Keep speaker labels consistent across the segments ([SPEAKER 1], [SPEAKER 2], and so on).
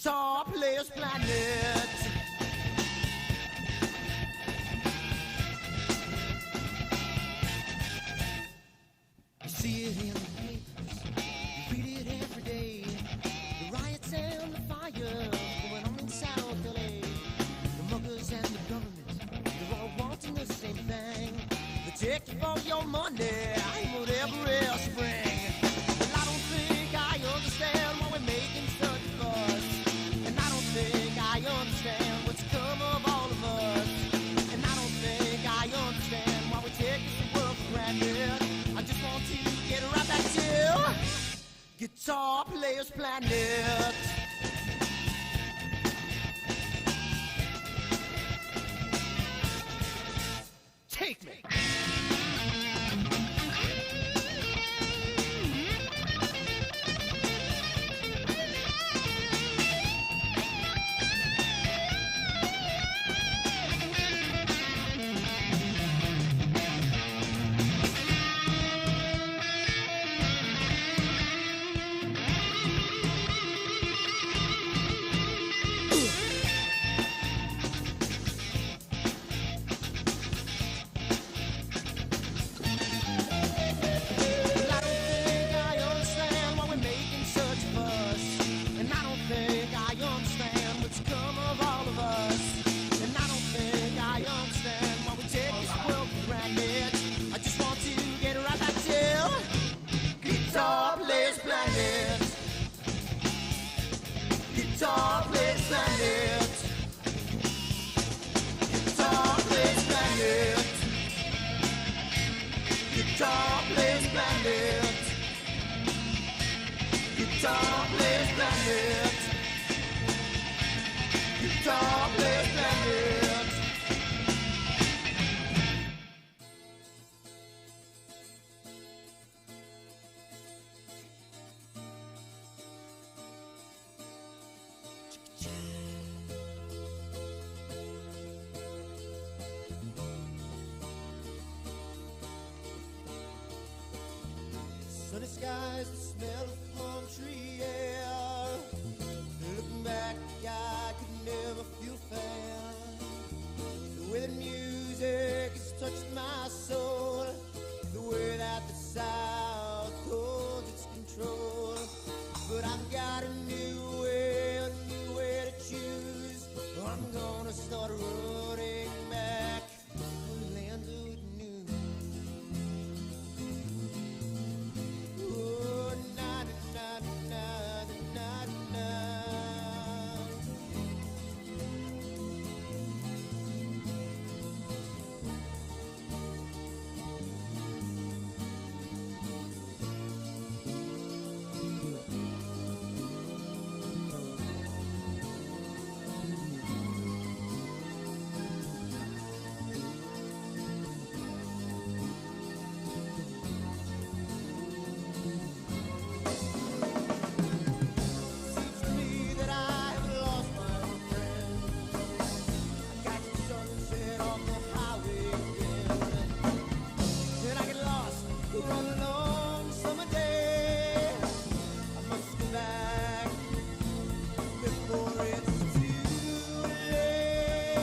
[SPEAKER 1] Guitar Players Planet. You see it in the papers, you read it every day. The riots and the fires going on in South LA. The muggers and the government, they're all wanting the same thing. They take you for your money and whatever else you bring. Well, I don't think I understand why we're making such a fuss. And I don't think I understand what's come of all of us. And I don't think I understand why we take this world for granted. I just want to get right back to Guitar Players Planet. Take me. Guitar Players Planet. Guitar Players Planet. Guitar Players Planet. Guitar Players Planet. Guitar Players Planet. Sunny skies, the smell of palm tree air. Looking back, I could never feel fair. The way that music has touched my soul, the way that the South holds its control. But I've got a new way to choose. I'm gonna start running back to the land of new. Oh, na na na na na na. Seems to me that I have lost my old friend. I catch the sunset on the highway again. Then I get lost, run along summer day. I must go back before it's too late.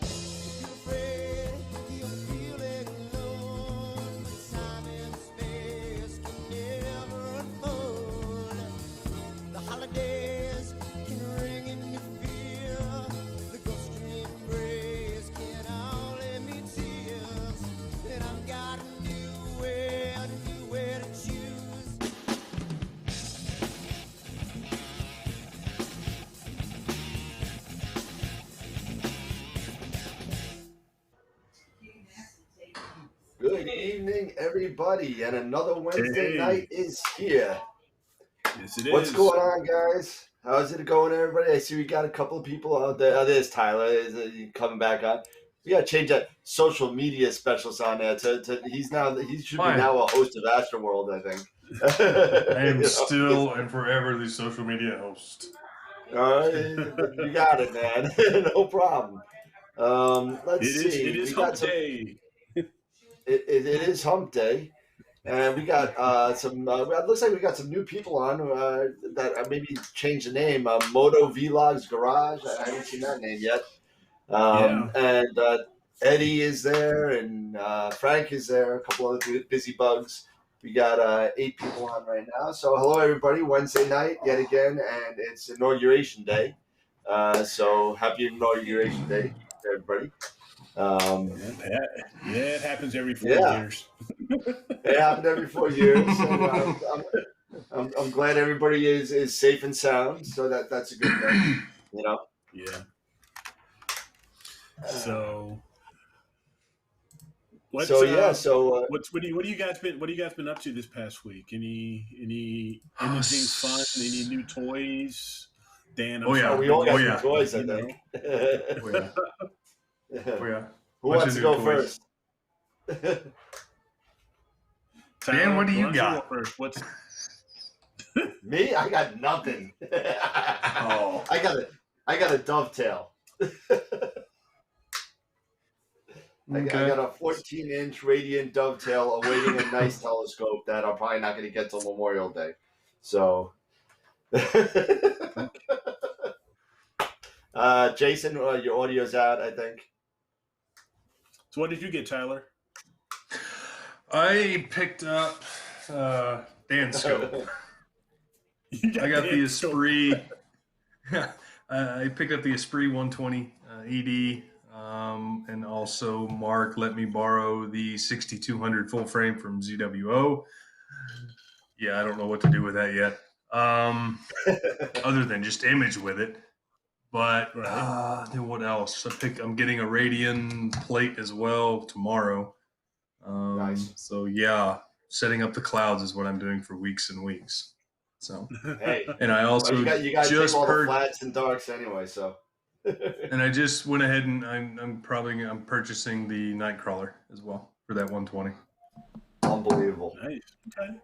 [SPEAKER 1] If you're afraid, you're feeling alone. But time and space can never unfold. The holidays can ring in your fear. The Gulf Stream breeze can only mean tears. And I've got a new way to choose.
[SPEAKER 2] Good evening, everybody, and another Wednesday night is here.
[SPEAKER 3] Yes, it is.
[SPEAKER 2] What's going on, guys? How's it going, everybody? I see we got a couple of people out there. Oh, there's Tyler. Is coming back on? We gotta change that social media specialist on there. He should
[SPEAKER 3] Why?
[SPEAKER 2] be now a host of AstroWorld, I think.
[SPEAKER 3] I am
[SPEAKER 2] You know?
[SPEAKER 3] still and forever the social media host.
[SPEAKER 2] You got it, man. No problem. Let's see.
[SPEAKER 3] It is
[SPEAKER 2] We got
[SPEAKER 3] hump
[SPEAKER 2] some-
[SPEAKER 3] day.
[SPEAKER 2] It is hump day. And we got some. It looks like we got some new people on that maybe changed the name. Moto Vlogs Garage. I haven't seen that name yet. And Eddie is there, and Frank is there. A couple other busy bugs. We got 8 people on right now. So hello everybody. Wednesday night yet again, and it's inauguration day. So happy inauguration day, everybody.
[SPEAKER 4] It happens every 4 years.
[SPEAKER 2] It happened every 4 years. And, I'm glad everybody is safe and sound. So that's a good thing, you know.
[SPEAKER 4] Yeah. So. What do you guys been up to this past week? Any imaging fun? Any new toys? Dan,
[SPEAKER 2] we all got new toys, I think. Who wants to go first?
[SPEAKER 3] Dan, what do you got?
[SPEAKER 4] What's
[SPEAKER 2] me? I got nothing.
[SPEAKER 3] Oh,
[SPEAKER 2] I got a dovetail. I got a 14-inch radiant dovetail awaiting a nice telescope that I'm probably not going to get till Memorial Day. So, Jason, your audio's out, I think.
[SPEAKER 4] So what did you get, Tyler?
[SPEAKER 3] I picked up Dan's scope. I got the Esprit. I picked up the Esprit 120 ED. And also Mark let me borrow the 6200 full frame from ZWO. Yeah, I don't know what to do with that yet. Other than just image with it. But then what else? I'm getting a Radian plate as well tomorrow.
[SPEAKER 2] Nice.
[SPEAKER 3] So yeah, setting up the clouds is what I'm doing for weeks and weeks. So
[SPEAKER 2] hey,
[SPEAKER 3] and I also
[SPEAKER 2] you got to take all the flats and darks anyway. So.
[SPEAKER 3] And I just went ahead and I'm purchasing the Nightcrawler as well for that 120.
[SPEAKER 2] Unbelievable.
[SPEAKER 4] Nice. Okay.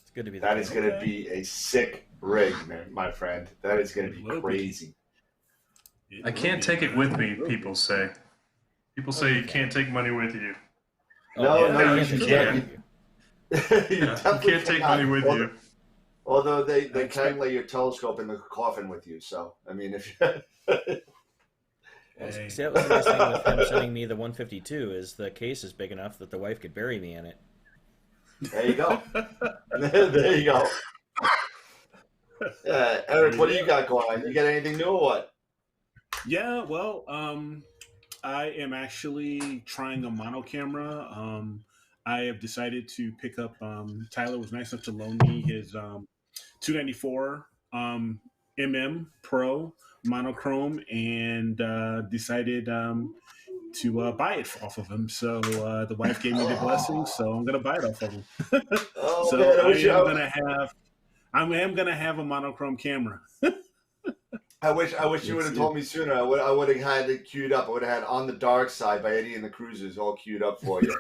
[SPEAKER 1] It's good to be.
[SPEAKER 2] That is going to be a sick rig, man, my friend. That is going to be crazy.
[SPEAKER 3] I can't take it with me. People say. People say you can't take money with you.
[SPEAKER 2] No, you can't.
[SPEAKER 3] You can't take money with you.
[SPEAKER 2] Although they can lay your telescope in the coffin with you. So I mean, if
[SPEAKER 1] See, that was the nice thing with him sending me the 152 is the case is big enough that the wife could bury me in it.
[SPEAKER 2] There you go. There you go. Eric, what do you got going on? You got anything new or what?
[SPEAKER 4] Yeah, well, I am actually trying a mono camera. I have decided to pick up. Tyler was nice enough to loan me his 294 Pro monochrome, and decided to buy it off of him. So the wife gave me the blessing, so I'm gonna buy it off of him. So I am gonna have a monochrome camera.
[SPEAKER 2] I wish you would have told me sooner. I would have had it queued up. I would have had On the Dark Side by Eddie and the Cruisers all queued up for you.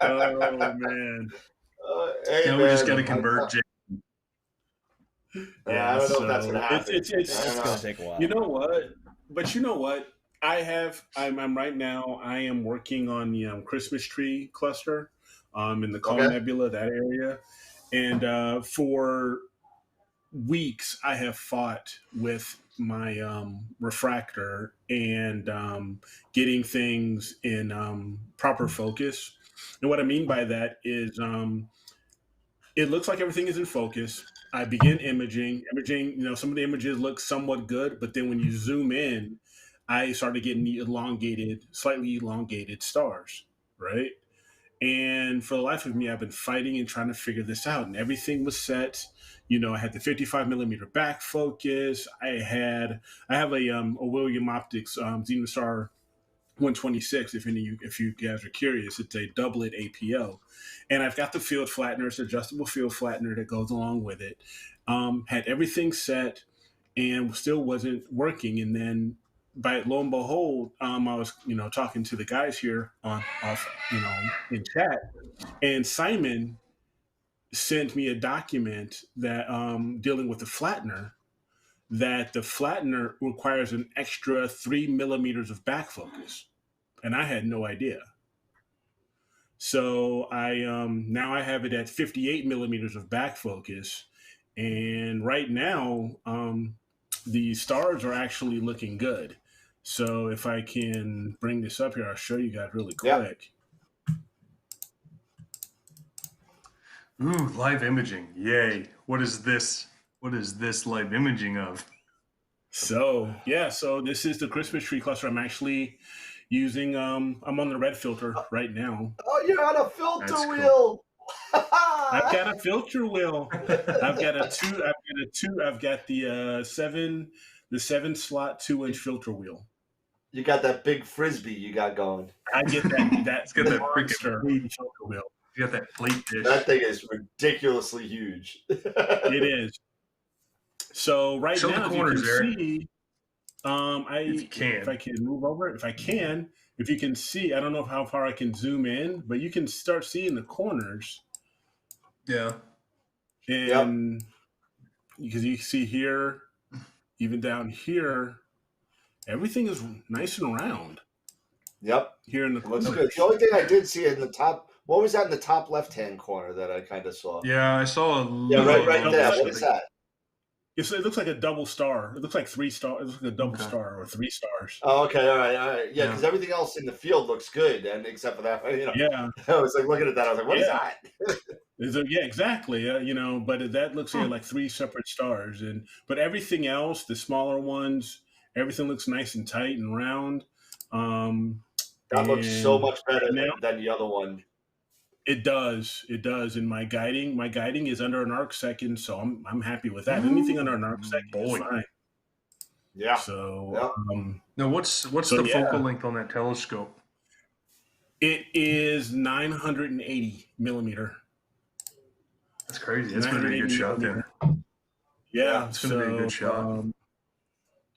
[SPEAKER 4] Oh man!
[SPEAKER 2] Hey,
[SPEAKER 3] now we just got to convert.
[SPEAKER 2] I don't know if that's gonna happen.
[SPEAKER 1] It's gonna take a while.
[SPEAKER 4] You know what? But you know what? I'm right now. I am working on the Christmas tree cluster, in the Cone Nebula, that area. And for weeks, I have fought with my refractor and getting things in proper focus. And what I mean by that is it looks like everything is in focus. I begin imaging. Some of the images look somewhat good, but then when you zoom in, I started getting the slightly elongated stars, right? And for the life of me, I've been fighting and trying to figure this out. And everything was set. I had the 55 millimeter back focus. I have a William Optics Xenostar 126. If you guys are curious, it's a doublet APO, and I've got the field flattener, it's adjustable field flattener that goes along with it. Had everything set, and still wasn't working. And then, by lo and behold, I was talking to the guys here in chat, and Simon sent me a document that dealing with the flattener, that the flattener requires an extra 3 millimeters of back focus, and I had no idea. So I now I have it at 58 millimeters of back focus, and right now the stars are actually looking good. So if I can bring this up here, I'll show you guys really
[SPEAKER 2] Yeah.
[SPEAKER 4] quick.
[SPEAKER 3] Ooh, live imaging. Yay. What is this? What is this live imaging of?
[SPEAKER 4] So yeah, so this is the Christmas tree cluster. I'm actually using I'm on the red filter right now.
[SPEAKER 2] Oh, you're on a filter
[SPEAKER 3] That's cool.
[SPEAKER 2] wheel.
[SPEAKER 4] I've got a filter wheel. I've got the 7 slot 2-inch filter wheel.
[SPEAKER 2] You got that big frisbee you got going.
[SPEAKER 4] I get that
[SPEAKER 3] It's got that
[SPEAKER 4] monster
[SPEAKER 3] freaking
[SPEAKER 4] filter wheel.
[SPEAKER 3] You got that plate dish.
[SPEAKER 2] That thing is ridiculously huge.
[SPEAKER 4] It is. So right
[SPEAKER 3] Show
[SPEAKER 4] now,
[SPEAKER 3] the corners,
[SPEAKER 4] as you can see,
[SPEAKER 3] if you can.
[SPEAKER 4] if I can move over, if you can see, I don't know how far I can zoom in, but you can start seeing the corners.
[SPEAKER 3] Yeah.
[SPEAKER 4] And because you can see here, even down here, everything is nice and round.
[SPEAKER 2] Yep.
[SPEAKER 4] Here in the
[SPEAKER 2] Looks
[SPEAKER 4] corners.
[SPEAKER 2] good. The only thing I did see in the top, what was that in the top left-hand corner that I kind of saw?
[SPEAKER 3] Yeah, I saw a
[SPEAKER 2] Yeah,
[SPEAKER 3] little
[SPEAKER 2] right there. What is that?
[SPEAKER 4] It looks like a double star. It looks like 3 stars. It looks like a double star or 3 stars.
[SPEAKER 2] Oh, okay, all right. Yeah, because everything else in the field looks good, and except for that,
[SPEAKER 4] Yeah.
[SPEAKER 2] I was like looking at that. I was like, what is that?
[SPEAKER 4] Yeah, exactly. But that looks like 3 separate stars, but everything else, the smaller ones, everything looks nice and tight and round.
[SPEAKER 2] That looks so much better
[SPEAKER 4] now,
[SPEAKER 2] than the other one.
[SPEAKER 4] It does. And my guiding is under an arc second, so I'm happy with that. Anything under an arc second is fine.
[SPEAKER 2] Yeah.
[SPEAKER 4] So
[SPEAKER 3] now what's the focal length on that telescope?
[SPEAKER 4] It is 980 millimeter.
[SPEAKER 3] That's crazy. That's going to be a good shot then.
[SPEAKER 4] Yeah,
[SPEAKER 3] it's going to be a good shot.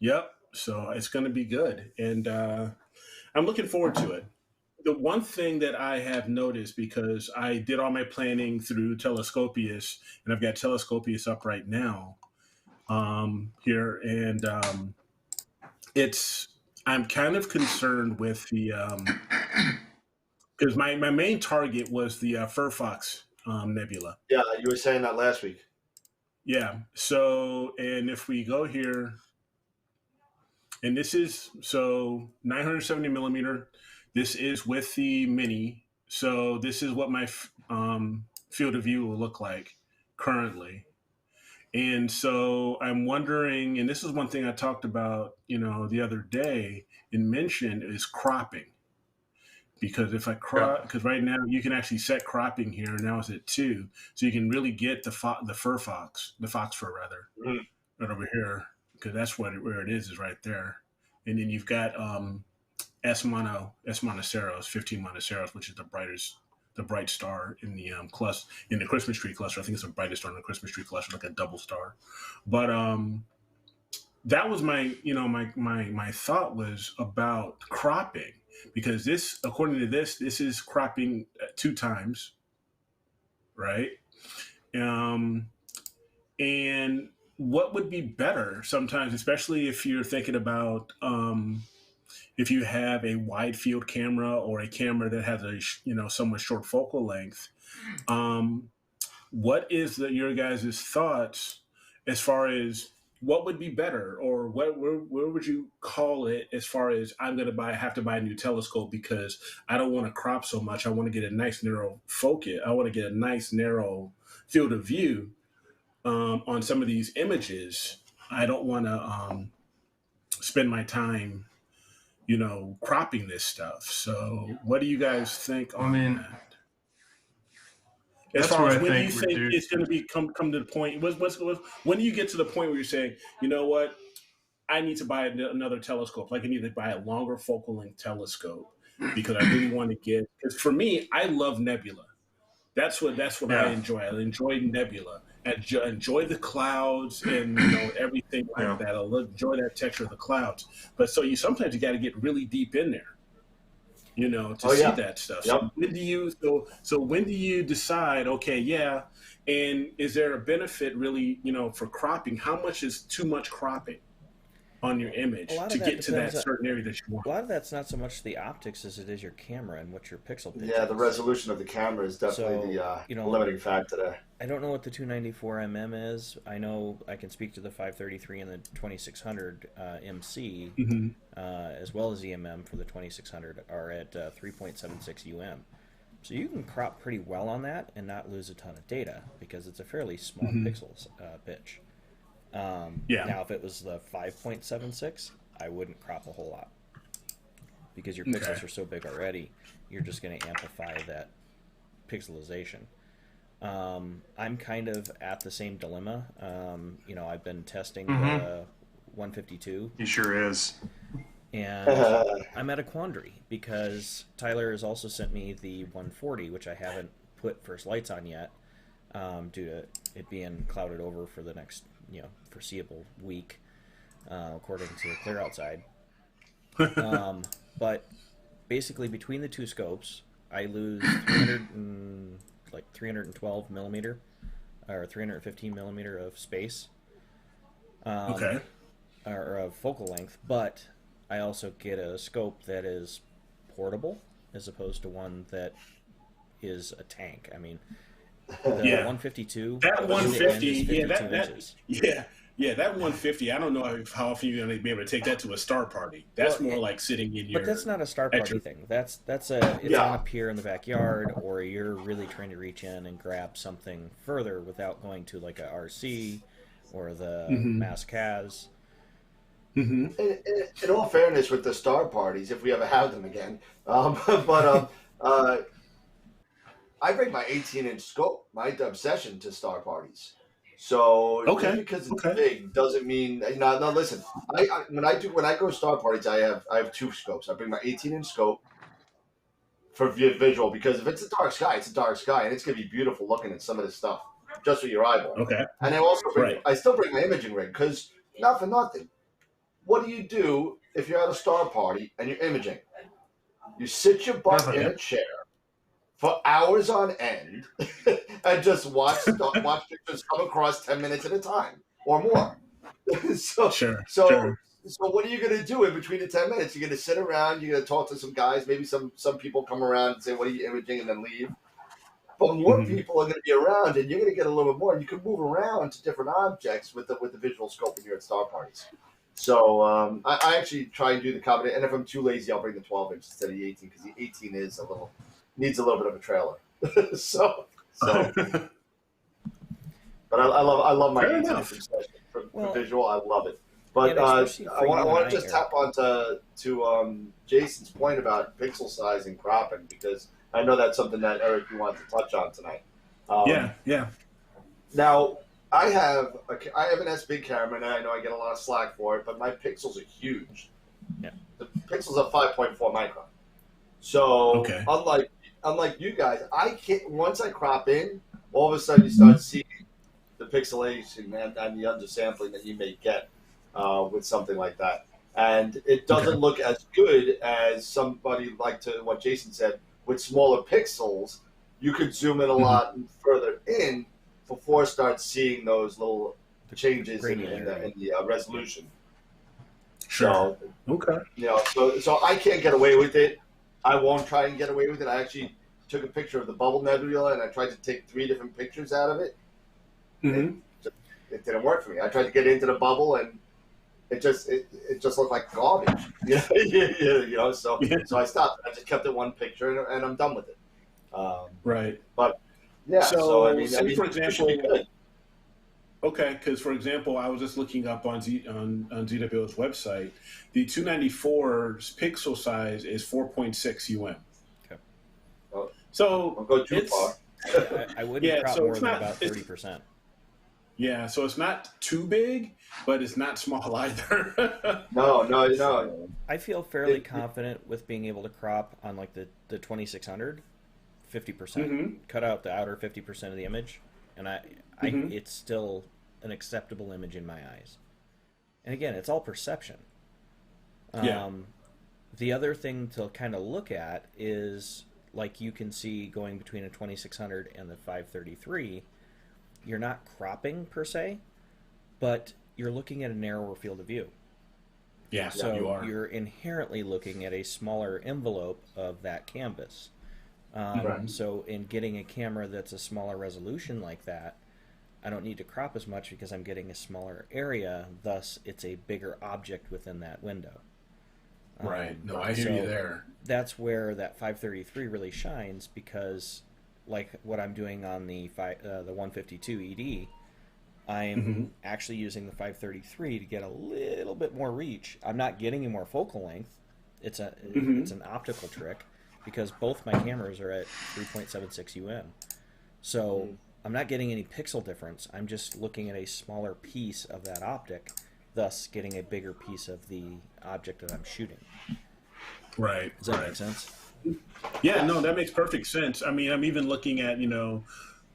[SPEAKER 4] Yep. So it's going to be good, and I'm looking forward to it. The one thing that I have noticed, because I did all my planning through Telescopius, and I've got Telescopius up right now here, and I'm kind of concerned with the because my main target was the Furfox Nebula.
[SPEAKER 2] Yeah, you were saying that last week.
[SPEAKER 4] Yeah. So, and if we go here, and this is 970 millimeter. This is with the mini. So this is what my field of view will look like currently. And so I'm wondering, and this is one thing I talked about, the other day and mentioned, is cropping. Because if I crop, because right now you can actually set cropping here. Now it's at 2, so you can really get the foxfur rather, right over here, because that's where it is right there. And then you've got S Monoceros, 15 Monoceros, which is the bright star in the in the Christmas tree cluster. I think it's the brightest star in the Christmas tree cluster, like a double star. But that was my thought was about cropping, because this, according to this is cropping 2 times, right? And what would be better sometimes, especially if you're thinking about if you have a wide field camera or a camera that has a somewhat short focal length, what is your guys' thoughts as far as what would be better, or where would you call it as far as I'm going to have to buy a new telescope because I don't want to crop so much. I want to get a nice narrow focus. I want to get a nice narrow field of view on some of these images. I don't want to spend my time cropping this stuff. So what do you guys think on that? As far as when do you think it's going to be come to the point? When do you get to the point where you're saying, you know what, I need to buy another telescope? Like I need to buy a longer focal length telescope because I really want to get. Because for me, I love nebula. That's what I enjoy. I enjoy nebula. I enjoy the clouds and everything like that. I enjoy that texture of the clouds. But sometimes you got to get really deep in there, to see that stuff.
[SPEAKER 2] Yep.
[SPEAKER 4] So when do you decide? Okay, and is there a benefit really, for cropping? How much is too much cropping on your image
[SPEAKER 5] A lot
[SPEAKER 4] to
[SPEAKER 5] of that
[SPEAKER 4] get to that
[SPEAKER 5] depends on-
[SPEAKER 4] certain area that you want.
[SPEAKER 5] A lot of that's not so much the optics as it is your camera and what your pixel pitch
[SPEAKER 2] Yeah,
[SPEAKER 5] is.
[SPEAKER 2] the resolution of the camera is definitely
[SPEAKER 5] So,
[SPEAKER 2] the limiting factor there.
[SPEAKER 5] I don't know what the 294 mm is. I know I can speak to the 533 and the 2600 MC, as well as EMM for the 2600 are at 3.76 UM. So you can crop pretty well on that and not lose a ton of data because it's a fairly small pixels pitch. Now, if it was the 5.76, I wouldn't crop a whole lot because your pixels are so big already. You're just going to amplify that pixelization. I'm kind of at the same dilemma. I've been testing the 152.
[SPEAKER 3] He sure is.
[SPEAKER 5] And I'm at a quandary because Tyler has also sent me the 140, which I haven't put first lights on yet, due to it being clouded over for the next foreseeable week, according to the clear outside. But basically, between the two scopes, I lose 312 millimeter or 315 millimeter of space, or of focal length. But I also get a scope that is portable as opposed to one that is a tank. I mean, the 152.
[SPEAKER 4] That 150,
[SPEAKER 5] inches.
[SPEAKER 4] That 150. I don't know how often you're going to be able to take that to a star party. That's more like sitting in your.
[SPEAKER 5] But that's not a star party thing. It's on a pier in the backyard, or you're really trying to reach in and grab something further without going to like a RC or the Mass Cas.
[SPEAKER 2] In all fairness, with the star parties, if we ever have them again, I bring my 18-inch scope, my obsession, to star parties. So just because it's big doesn't mean no. Listen, when I go star parties, I have two scopes. I bring my 18-inch scope for visual, because if it's a dark sky, it's a dark sky, and it's gonna be beautiful looking at some of this stuff just with your eyeball. And I also I still bring my imaging rig, because not for nothing. What do you do if you're at a star party and you're imaging? You sit your butt in a chair for hours on end and just watch pictures come across 10 minutes at a time or more. So what are you going to do in between the 10 minutes? You're going to sit around, you're going to talk to some guys, maybe some people come around and say, what are you imaging, and then leave. But more people are going to be around, and you're going to get a little bit more. You can move around to different objects with the visual scope when you're at star parties. So I actually try and do the combination. And if I'm too lazy, I'll bring the 12-inch instead of the 18, because the 18 needs a little bit of a trailer. so. But I love my 18-inch for visual. I love it. But I want to just tap on to Jason's point about pixel size and cropping, because I know that's something that, Eric, you want to touch on tonight. Now, I have an S-Big camera, and I know I get a lot of slack for it, but my pixels are huge.
[SPEAKER 5] Yeah.
[SPEAKER 2] The pixels are 5.4 micron. So unlike you guys, I can't. Once I crop in, all of a sudden you start seeing the pixelation and the undersampling that you may get with something like that, and it doesn't look as good as somebody what Jason said, with smaller pixels. You could zoom in a lot further in before start seeing those little changes in the resolution.
[SPEAKER 4] Sure.
[SPEAKER 2] So I can't get away with it. I won't try and get away with it. I actually took a picture of the bubble nebula, and I tried to take 3 different pictures out of it. It didn't work for me. I tried to get into the bubble, and it just looked like garbage. So I stopped. I just kept it one picture, and I'm done with it. But yeah. So I mean,
[SPEAKER 4] for example, because for example, I was just looking up on ZWO's website. The 294's pixel size is 4.6 UM.
[SPEAKER 2] Okay.
[SPEAKER 4] So
[SPEAKER 2] don't go too far.
[SPEAKER 5] I wouldn't crop more than about 30%.
[SPEAKER 4] Yeah, so it's not too big, but it's not small either.
[SPEAKER 2] No.
[SPEAKER 5] I feel fairly confident with being able to crop on like the 2600, 50%, cut out the outer 50% of the image, and it's still an acceptable image in my eyes. And again, it's all perception. The other thing to kind of look at is, like you can see going between a 2600 and the 533, you're not cropping per se, but you're looking at a narrower field of view.
[SPEAKER 4] Yeah,
[SPEAKER 5] So
[SPEAKER 4] you are.
[SPEAKER 5] you're inherently looking at a smaller envelope of that canvas.
[SPEAKER 2] Right.
[SPEAKER 5] So in getting a camera that's a smaller resolution like that, I don't need to crop as much because I'm getting a smaller area. Thus, it's a bigger object within that window.
[SPEAKER 4] Right. No, I hear you there.
[SPEAKER 5] That's where that 533 really shines, because like what I'm doing on the 152 ED, I'm actually using the 533 to get a little bit more reach. I'm not getting any more focal length. It's an optical trick, because both my cameras are at 3.76 UM. So I'm not getting any pixel difference. I'm just looking at a smaller piece of that optic, thus getting a bigger piece of the object that I'm shooting.
[SPEAKER 4] Right.
[SPEAKER 5] Does that make sense?
[SPEAKER 4] Yeah, no, that makes perfect sense. I mean, I'm even looking at,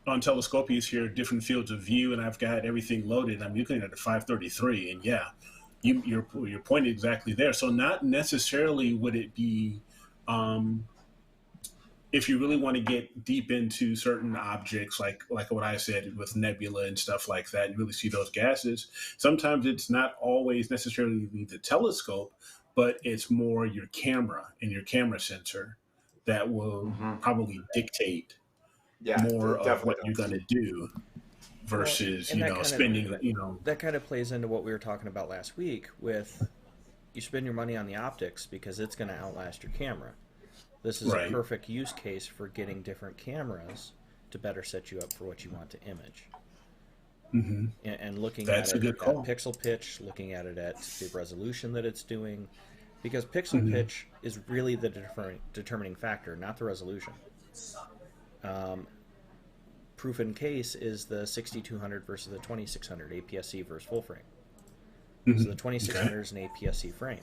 [SPEAKER 4] on Telescopius here, different fields of view, and I've got everything loaded. I'm looking at the 533, and yeah, you're pointing exactly there. So not necessarily would it be, if you really want to get deep into certain objects, like what I said with nebula and stuff like that, you really see those gases. Sometimes it's not always necessarily the telescope, but it's more your camera and your camera sensor that will probably dictate more of what you're going to do versus, spending,
[SPEAKER 5] That kind of plays into what we were talking about last week with, you spend your money on the optics because it's going to outlast your camera. This is a perfect use case for getting different cameras to better set you up for what you want to image. And looking at it at pixel pitch, looking at it at the resolution that it's doing, because pixel pitch is really the determining factor, not the resolution. Proof in case is the 6200 versus the 2600 APS-C versus full frame. So the 2600 is an APS-C frame,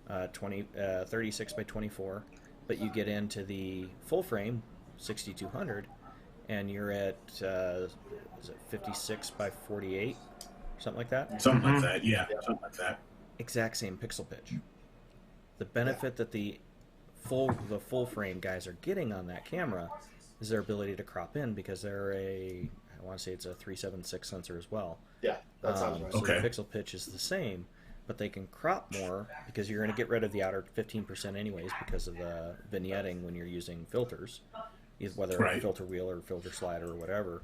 [SPEAKER 5] 36 by 24, but you get into the full frame 6200 and you're at is it 56 by 48, something like that?
[SPEAKER 4] Something like that, yeah, something like that.
[SPEAKER 5] Exact same pixel pitch. The benefit that the full frame guys are getting on that camera is their ability to crop in, because they're I want to say it's a 376 sensor as well.
[SPEAKER 2] Yeah, that sounds right.
[SPEAKER 5] So the pixel pitch is the same, but they can crop more because you're going to get rid of the outer 15% anyways because of the vignetting when you're using filters, whether a filter wheel or filter slider or whatever,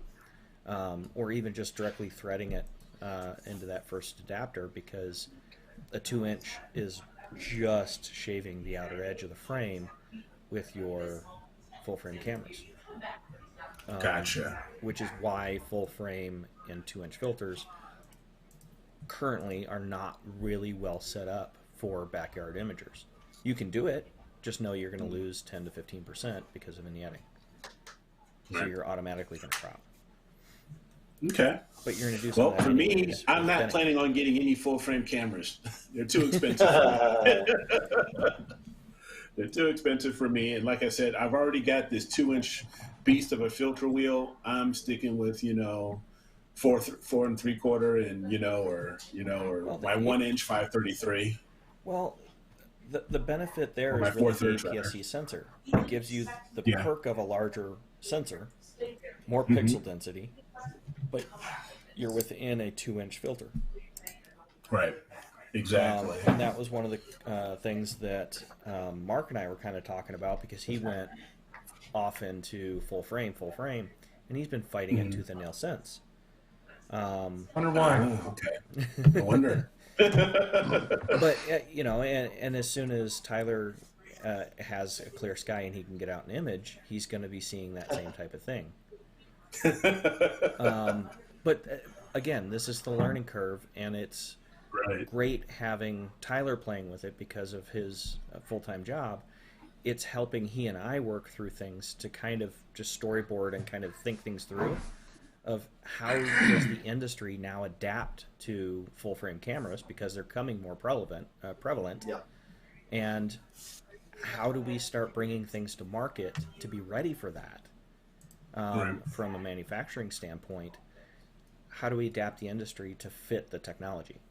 [SPEAKER 5] or even just directly threading it into that first adapter, because a 2-inch is just shaving the outer edge of the frame with your full frame cameras.
[SPEAKER 4] Gotcha.
[SPEAKER 5] Which is why full frame and 2-inch filters currently are not really well set up for backyard imagers. You can do it, just know you're going to lose 10 to 15% because of vignetting. So you're automatically going to crop.
[SPEAKER 4] Okay.
[SPEAKER 5] But you're going to do something.
[SPEAKER 4] Well, for me, I'm not planning on getting any full frame cameras. They're too expensive. They're too expensive for me. And like I said, I've already got this 2-inch beast of a filter wheel. I'm sticking with, 4 3/4 and, or my 1-inch 533.
[SPEAKER 5] Well, the benefit there is really the APS-C sensor. It gives you the perk of a larger sensor, more pixel density, but you're within a 2-inch filter.
[SPEAKER 4] Right. Exactly.
[SPEAKER 5] And that was one of the things that Mark and I were kind of talking about, because he went off into full frame, and he's been fighting it tooth and nail since.
[SPEAKER 3] Wonder why.
[SPEAKER 4] Okay. I wonder.
[SPEAKER 5] But and as soon as Tyler has a clear sky and he can get out and image, he's going to be seeing that same type of thing. But again, this is the learning curve, and it's great having Tyler playing with it because of his full-time job. It's helping he and I work through things to kind of just storyboard and kind of think things through of how does the industry now adapt to full-frame cameras, because they're becoming more prevalent. And how do we start bringing things to market to be ready for that? From a manufacturing standpoint, how do we adapt the industry to fit the technology?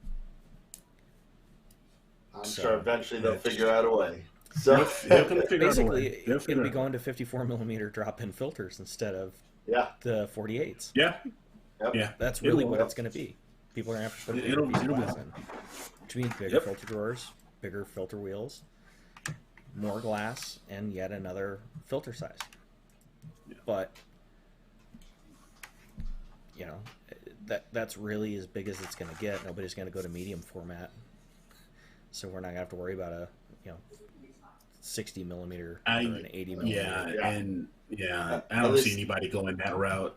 [SPEAKER 2] I'm sure eventually they'll figure out a way. So
[SPEAKER 5] basically, it'll be going to 54 millimeter drop-in filters instead of the 48s.
[SPEAKER 4] Yeah.
[SPEAKER 5] That's really what it's going to be. People are going to have to put
[SPEAKER 4] it'll
[SPEAKER 5] in. which means bigger filter drawers, bigger filter wheels, more glass, and yet another filter size. But you know, that's really as big as it's going to get. Nobody's going to go to medium format, so we're not going to have to worry about a 60 millimeter or an 80 millimeter.
[SPEAKER 4] I don't see anybody going that route.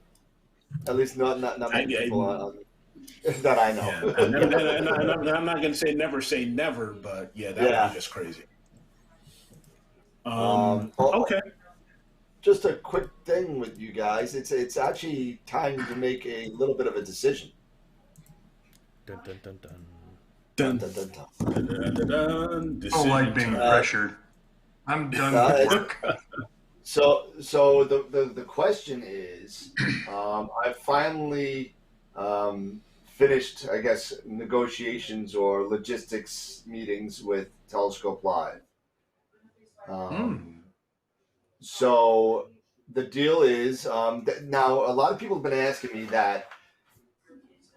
[SPEAKER 2] At least not many people that I know.
[SPEAKER 4] Yeah, I'm not going to say never, but that would be just crazy. Okay.
[SPEAKER 2] Just a quick thing with you guys. It's actually time to make a little bit of a decision.
[SPEAKER 5] Dun, dun, dun, dun.
[SPEAKER 4] Dun, dun, dun, dun, dun, dun, dun.
[SPEAKER 3] I don't like being pressured. I'm done with work.
[SPEAKER 2] So the question is, I finally finished, I guess, negotiations or logistics meetings with Telescope Live. So the deal is, now a lot of people have been asking me that,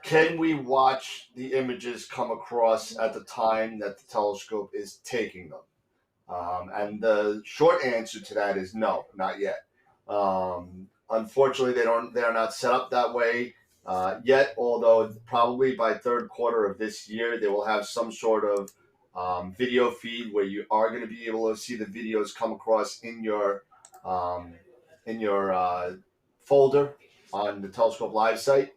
[SPEAKER 2] can we watch the images come across at the time that the telescope is taking them? And the short answer to that is no, not yet. Unfortunately, they are not set up that way yet, although probably by third quarter of this year, they will have some sort of video feed where you are going to be able to see the videos come across in your folder on the Telescope Live site.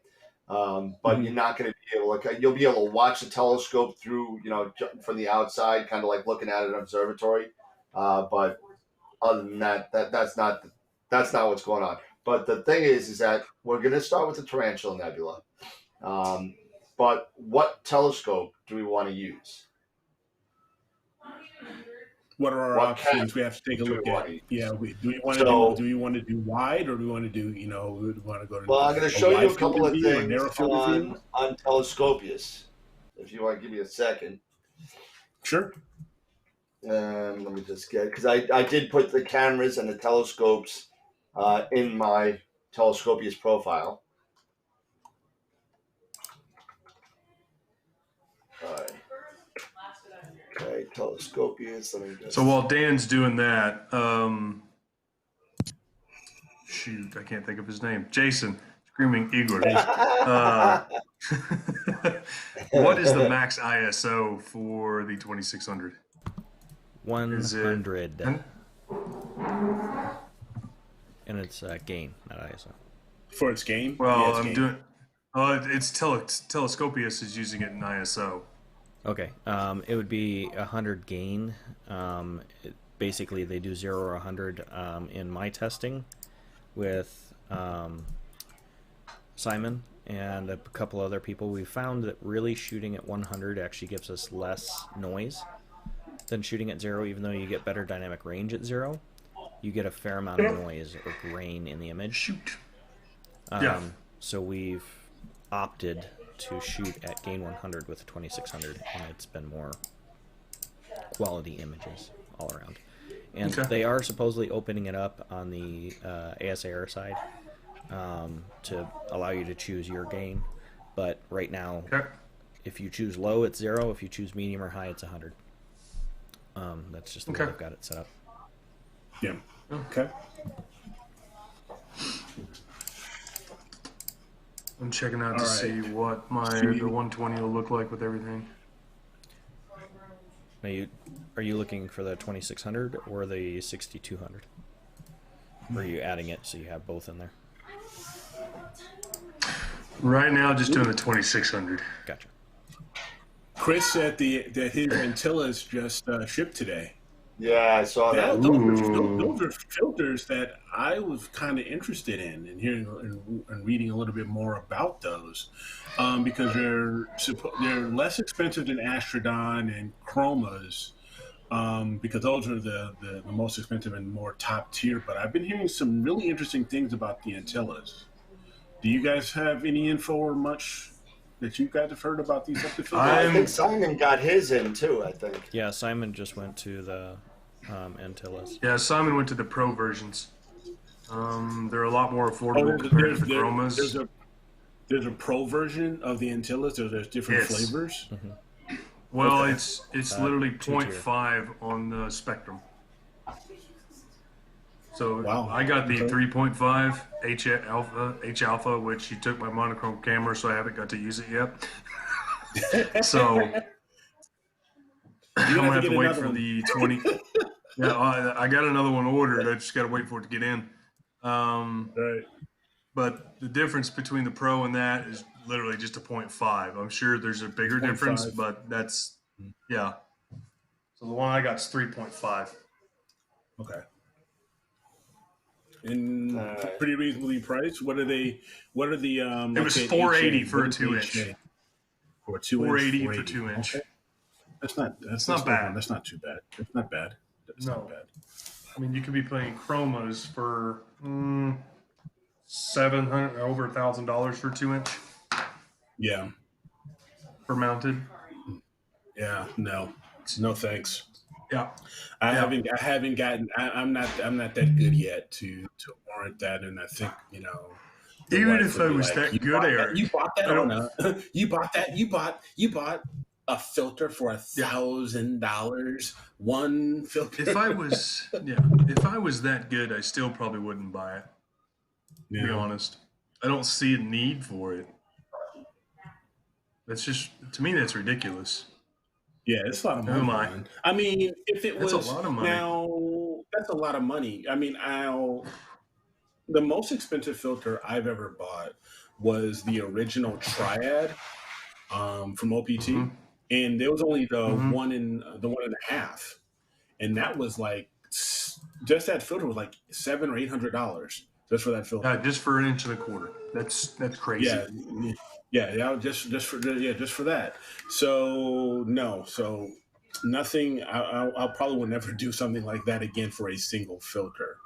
[SPEAKER 2] But you're not going to be able to. You'll be able to watch the telescope through, from the outside, kind of like looking at an observatory. But other than that, that's not what's going on. But the thing is that we're going to start with the Tarantula Nebula. But what telescope do we want to use?
[SPEAKER 4] What are our options? We have to take a look at. Yeah, do we want to do wide, or do we want to do, we want to go to?
[SPEAKER 2] Well, I'm going to show you a couple of things on Telescopius. If you want to give me a second.
[SPEAKER 4] Sure.
[SPEAKER 2] Let me just get, because I did put the cameras and the telescopes in my Telescopius profile. All right. Okay, Telescopius. Let me just...
[SPEAKER 3] So while Dan's doing that, shoot, I can't think of his name. Jason, Screaming Igor. What is the max ISO for the 2600?
[SPEAKER 5] 100. And it's gain, not ISO.
[SPEAKER 4] For its gain?
[SPEAKER 3] Well, I'm doing. It's Telescopius is using it in ISO.
[SPEAKER 5] Okay, it would be 100 gain. Basically, they do 0 or 100 in my testing with Simon and a couple other people. We found that really shooting at 100 actually gives us less noise than shooting at 0, even though you get better dynamic range at 0. You get a fair amount of noise or grain in the image.
[SPEAKER 3] Shoot.
[SPEAKER 5] So we've opted to shoot at gain 100 with the 2600, and it's been more quality images all around. And they are supposedly opening it up on the ASAR side to allow you to choose your gain. But right now, if you choose low, it's 0. If you choose medium or high, it's 100. That's just the way I've got it set up.
[SPEAKER 4] Yeah. Okay.
[SPEAKER 3] I'm checking out to see what the 120 will look like with everything.
[SPEAKER 5] Now, are you looking for the 2600 or the 6200? Or are you adding it so you have both in there?
[SPEAKER 3] Right now, just doing the 2600.
[SPEAKER 5] Gotcha.
[SPEAKER 4] Chris said that his Antillas just shipped today.
[SPEAKER 2] Yeah, I saw that.
[SPEAKER 4] Those are filters that I was kind of interested in and hearing and reading a little bit more about those, because they're less expensive than Astrodon and Chromas, because those are the most expensive and more top tier. But I've been hearing some really interesting things about the Antillas. Do you guys have any info or much that you guys have heard about these filters?
[SPEAKER 2] I think Simon got his in too, I think.
[SPEAKER 5] Yeah, Simon just went to the Antillas.
[SPEAKER 3] Yeah, Simon went to the Pro versions. They're a lot more affordable compared to the Chromas.
[SPEAKER 4] There's a Pro version of the Antillas. There's different flavors.
[SPEAKER 5] Mm-hmm.
[SPEAKER 3] Well,
[SPEAKER 4] Okay.
[SPEAKER 3] it's literally
[SPEAKER 5] two-tier.
[SPEAKER 3] 0.5 on the spectrum. So
[SPEAKER 4] Wow.
[SPEAKER 3] I got the
[SPEAKER 4] Okay.
[SPEAKER 3] 3.5 H alpha, which you took my monochrome camera, so I haven't got to use it yet. So
[SPEAKER 4] You're
[SPEAKER 3] I'm
[SPEAKER 4] gonna
[SPEAKER 3] gonna have
[SPEAKER 4] get
[SPEAKER 3] to wait
[SPEAKER 4] another
[SPEAKER 3] for
[SPEAKER 4] one.
[SPEAKER 3] the 20. Yeah, I got another one ordered. I just got to wait for it to get in.
[SPEAKER 4] Right.
[SPEAKER 3] But the difference between the Pro and that is literally just a 0.5. I'm sure there's a bigger difference,
[SPEAKER 4] 0.5.
[SPEAKER 3] but that's yeah. So the one I got is 3.5.
[SPEAKER 4] Okay. And
[SPEAKER 2] Alright.
[SPEAKER 4] pretty reasonably priced. What are the
[SPEAKER 3] It was
[SPEAKER 4] let's say
[SPEAKER 3] $480
[SPEAKER 4] HA?
[SPEAKER 3] for
[SPEAKER 4] What
[SPEAKER 3] a
[SPEAKER 4] is the
[SPEAKER 3] 2-inch.
[SPEAKER 4] HA? For a 2-inch,
[SPEAKER 3] 480 for
[SPEAKER 4] 480.
[SPEAKER 3] 2-inch.
[SPEAKER 4] Okay. That's
[SPEAKER 3] not bad.
[SPEAKER 4] That's not too bad. That's not bad. That's not
[SPEAKER 3] No,
[SPEAKER 4] bad.
[SPEAKER 3] I mean you could be playing chromas for $700 over $1,000 for 2-inch
[SPEAKER 4] Yeah.
[SPEAKER 3] for mounted.
[SPEAKER 4] Yeah. No. No thanks.
[SPEAKER 3] Yeah,
[SPEAKER 4] I
[SPEAKER 3] yeah.
[SPEAKER 4] haven't gotten I'm not that good yet to warrant that, and I think, the
[SPEAKER 3] Even
[SPEAKER 4] wife
[SPEAKER 3] if
[SPEAKER 4] would
[SPEAKER 3] I
[SPEAKER 4] be
[SPEAKER 3] was
[SPEAKER 4] like,
[SPEAKER 3] that good, Eric,
[SPEAKER 4] you bought that
[SPEAKER 3] I
[SPEAKER 4] on
[SPEAKER 3] don't.
[SPEAKER 4] a you bought a filter for $1,000, one filter.
[SPEAKER 3] If I was, if I was that good, I still probably wouldn't buy it. To be
[SPEAKER 4] Yeah.
[SPEAKER 3] honest, I don't see a need for it. That's just to me that's ridiculous.
[SPEAKER 4] Yeah, it's a lot of
[SPEAKER 3] Who am
[SPEAKER 4] money,
[SPEAKER 3] I?
[SPEAKER 4] man. I mean, if it
[SPEAKER 3] That's a
[SPEAKER 4] was
[SPEAKER 3] lot of money.
[SPEAKER 4] now, that's a lot of money. I mean, the most expensive filter I've ever bought was the original Triad from OPT,
[SPEAKER 3] Mhm.
[SPEAKER 4] and there was only the
[SPEAKER 3] Mhm.
[SPEAKER 4] one and a half, and that was like just that filter was like $700 or $800 just for that filter.
[SPEAKER 3] Just for 1.25 inches. That's crazy.
[SPEAKER 4] Yeah, yeah, just for that. So no, so nothing. I'll probably will never do something like that again for a single filter.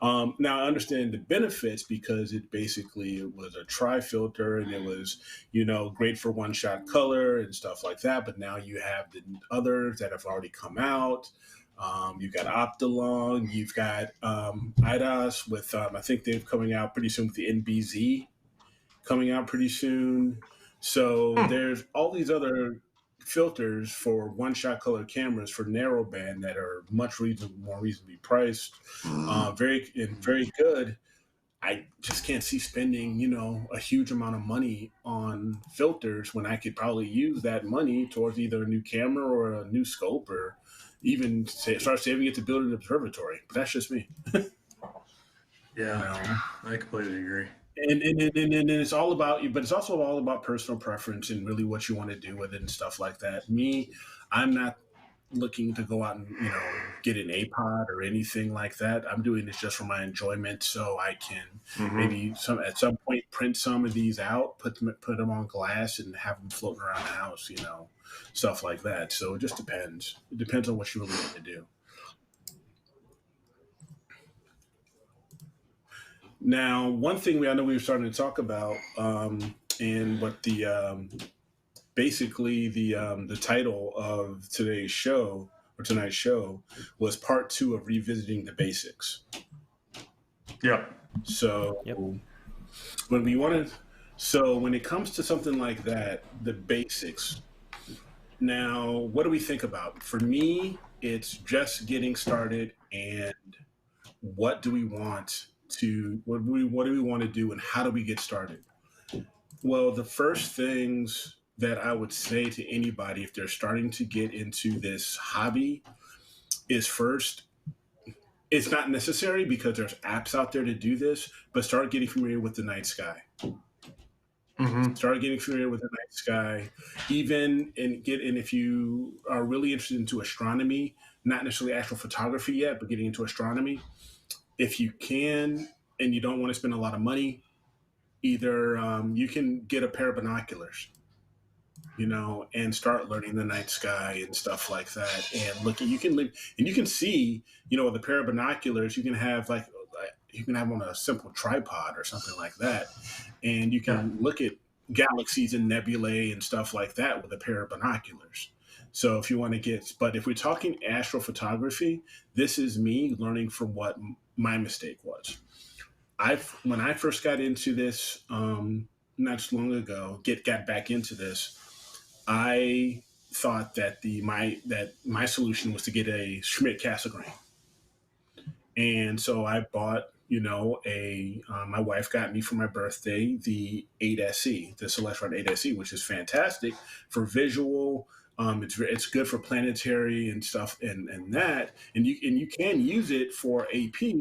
[SPEAKER 4] Now I understand the benefits because it was a tri filter and it was great for one shot color and stuff like that. But now you have the others that have already come out. You've got Optilong, you've got IDOS with I think they're coming out pretty soon with the NBZ coming out pretty soon. So there's all these other filters for one shot color cameras for narrowband that are more reasonably priced, very good. I just can't see spending, a huge amount of money on filters when I could probably use that money towards either a new camera or a new scope or even start saving it to build an observatory. But that's just me.
[SPEAKER 3] Yeah, I completely agree.
[SPEAKER 4] And it's all about you, but it's also all about personal preference and really what you want to do with it and stuff like that. Me, I'm not looking to go out and get an APOD or anything like that. I'm doing this just for my enjoyment, so I can maybe at some point print some of these out, put them on glass, and have them floating around the house, stuff like that. So it just depends. It depends on what you really want to do. Now, one thing I know we were starting to talk about, and what basically the title of tonight's show was part 2 of revisiting the basics.
[SPEAKER 3] Yep.
[SPEAKER 4] So when it comes to something like that, the basics. Now, what do we think about? For me, it's just getting started and what do we want to do and how do we get started? Well, the first things that I would say to anybody if they're starting to get into this hobby is first, it's not necessary because there's apps out there to do this, but start getting familiar with the night sky. Start getting familiar with the night sky, and if you are really interested into astronomy, not necessarily astrophotography yet, but getting into astronomy, if you can and you don't want to spend a lot of money, either you can get a pair of binoculars, and start learning the night sky and stuff like that. And you can see, with a pair of binoculars, you can have on a simple tripod or something like that, and you can look at galaxies and nebulae and stuff like that with a pair of binoculars. So if you want to but if we're talking astrophotography, this is me learning from what my mistake was. When I first got into this, not too long ago, got back into this, I thought that my solution was to get a Schmidt Cassegrain, and so I bought, my wife got me for my birthday the 8SE, the Celestron 8SE, which is fantastic for visual. It's good for planetary and stuff, and that, and you can use it for AP,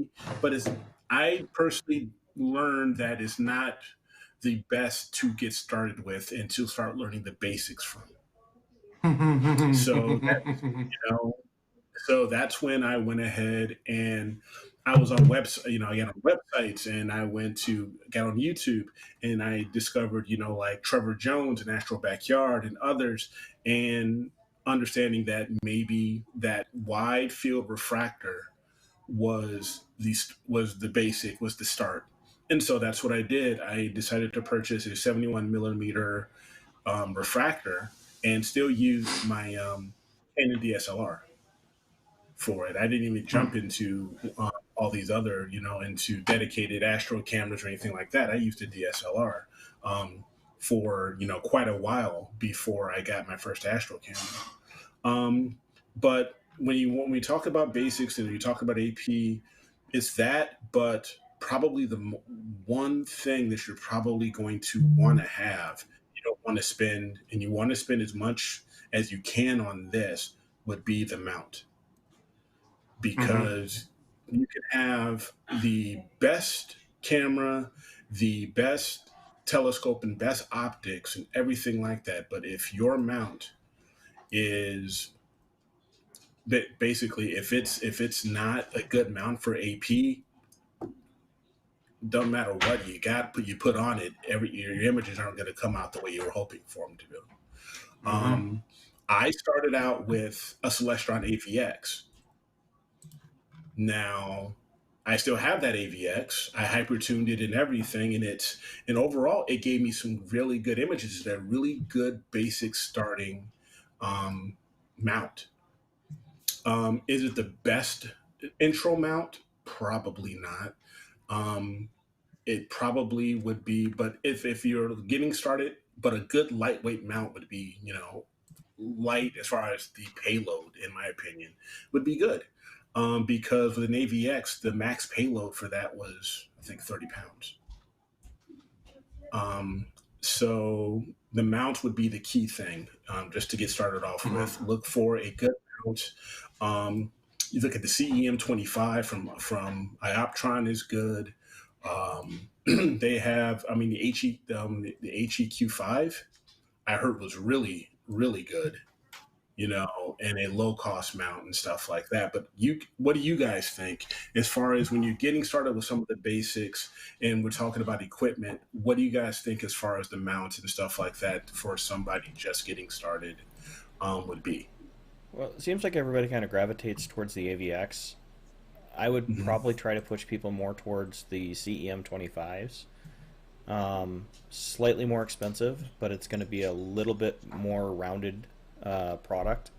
[SPEAKER 4] but I personally learned that it's not the best to get started with and to start learning the basics from. So that, you know, so that's when I went ahead and I was on I got on websites, and I got on YouTube, and I discovered, like Trevor Jones and Astro Backyard and others, and understanding that maybe that wide field refractor was the start. And so that's what I did. I decided to purchase a 71 millimeter refractor and still use my Canon DSLR for it. I didn't even jump into all these other, into dedicated Astro cameras or anything like that. I used a DSLR for, quite a while before I got my first Astro camera. But when we talk about basics and you talk about AP, it's that, but probably the one thing that you're probably going to want to have, you don't want to spend, and you want to spend as much as you can on this, would be the mount. Because you can have the best camera, the best telescope, and best optics and everything like that, but if your mount is basically, if it's not a good mount for AP, doesn't matter what you put on it, your images aren't going to come out the way you were hoping for them to do. I started out with a Celestron AVX. Now, I still have that AVX. I hypertuned it and everything, and overall it gave me some really good images. It's a really good basic starting mount. Is it the best intro mount? Probably not. It probably would be, but if you're getting started, but a good lightweight mount would be, light as far as the payload, in my opinion, would be good. Because with an AVX, the max payload for that was, I think, 30 pounds. So the mount would be the key thing, just to get started off with. Look for a good mount. You look at the CEM 25 from Ioptron is good. They have, the HEQ5 I heard was really, really good, and a low cost mount and stuff like that. But what do you guys think as far as when you're getting started with some of the basics and we're talking about equipment? What do you guys think as far as the mounts and stuff like that for somebody just getting started would be?
[SPEAKER 5] Well, it seems like everybody kind of gravitates towards the AVX. I would probably try to push people more towards the CEM 25s. Slightly more expensive, but it's going to be a little bit more rounded product.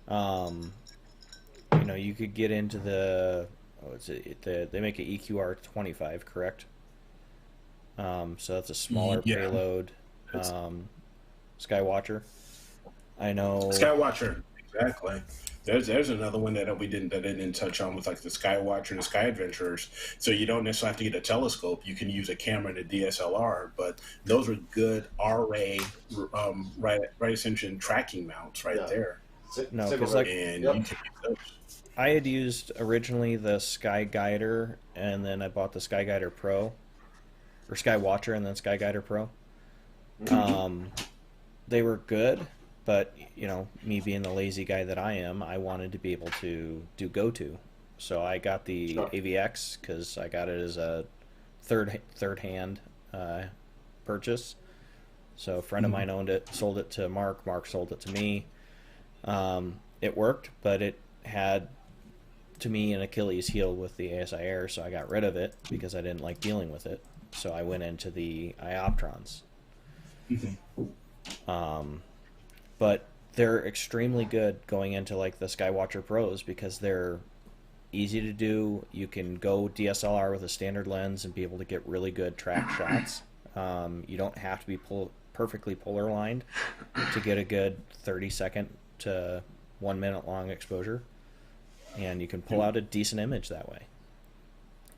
[SPEAKER 5] You could get into they make an EQR 25, correct? So that's a smaller payload. Skywatcher. I know.
[SPEAKER 4] Skywatcher, exactly. There's another one that I didn't touch on with like the Skywatcher and the Sky Adventurers. So you don't necessarily have to get a telescope. You can use a camera and a DSLR, but those are good RA right ascension tracking mounts there.
[SPEAKER 5] No, because you can use those. I had used originally the Sky Guider, and then I bought the Sky Guider Pro, or Skywatcher, and then Sky Guider Pro. They were good. But, me being the lazy guy that I am, I wanted to be able to do go-to. So I got the AVX because I got it as a third-hand purchase. So a friend of mine owned it, sold it to Mark. Mark sold it to me. It worked, but it had, to me, an Achilles heel with the ASI Air, so I got rid of it because I didn't like dealing with it. So I went into the Ioptrons. But they're extremely good going into like the Skywatcher Pros because they're easy to do. You can go DSLR with a standard lens and be able to get really good track shots. You don't have to be perfectly polar lined to get a good 30-second to 1 minute long exposure, and you can pull out a decent image that way.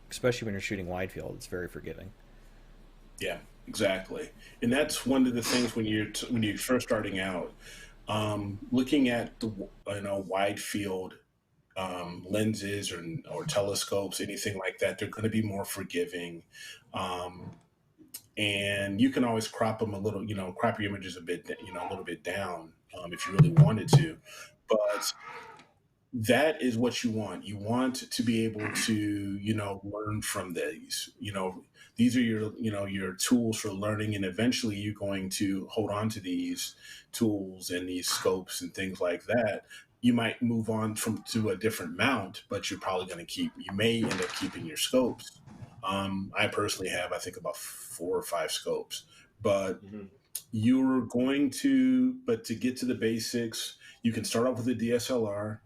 [SPEAKER 5] Especially when you're shooting wide field, it's very forgiving.
[SPEAKER 4] Yeah, exactly. And that's one of the things when you're first starting out, looking at the wide field lenses or telescopes, anything like that, they're going to be more forgiving. And you can always crop them a little, crop your images a bit, a little bit down if you really wanted to. But that is what you want. You want to be able to, learn from these. These are your tools for learning, and eventually you're going to hold on to these tools and these scopes and things like that. You might move on to a different mount, but you're probably going to you may end up keeping your scopes. I personally have, I think, about 4 or 5 scopes, but but to get to the basics, you can start off with a DSLR.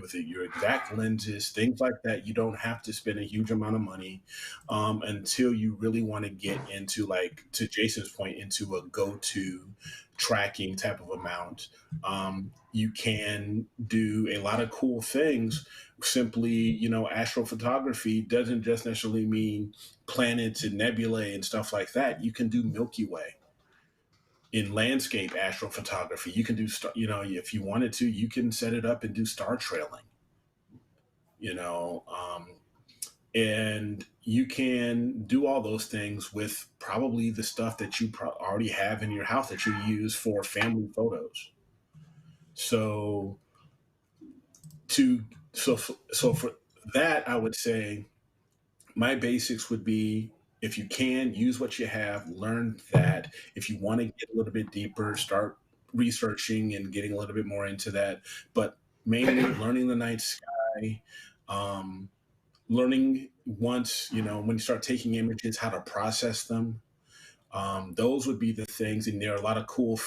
[SPEAKER 4] With your exact lenses, things like that. You don't have to spend a huge amount of money until you really want to get into, like, to Jason's point, into a go-to tracking type of amount. You can do a lot of cool things. Simply, astrophotography doesn't just necessarily mean planets and nebulae and stuff like that. You can do Milky Way. In landscape astrophotography, you can do if you wanted to, you can set it up and do star trailing, and you can do all those things with probably the stuff that you already have in your house that you use for family photos. So for that, I would say my basics would be, if you can, use what you have, learn that. If you want to get a little bit deeper, start researching and getting a little bit more into that. But mainly learning the night sky, learning once, when you start taking images, how to process them. Those would be the things. And there are a lot of cool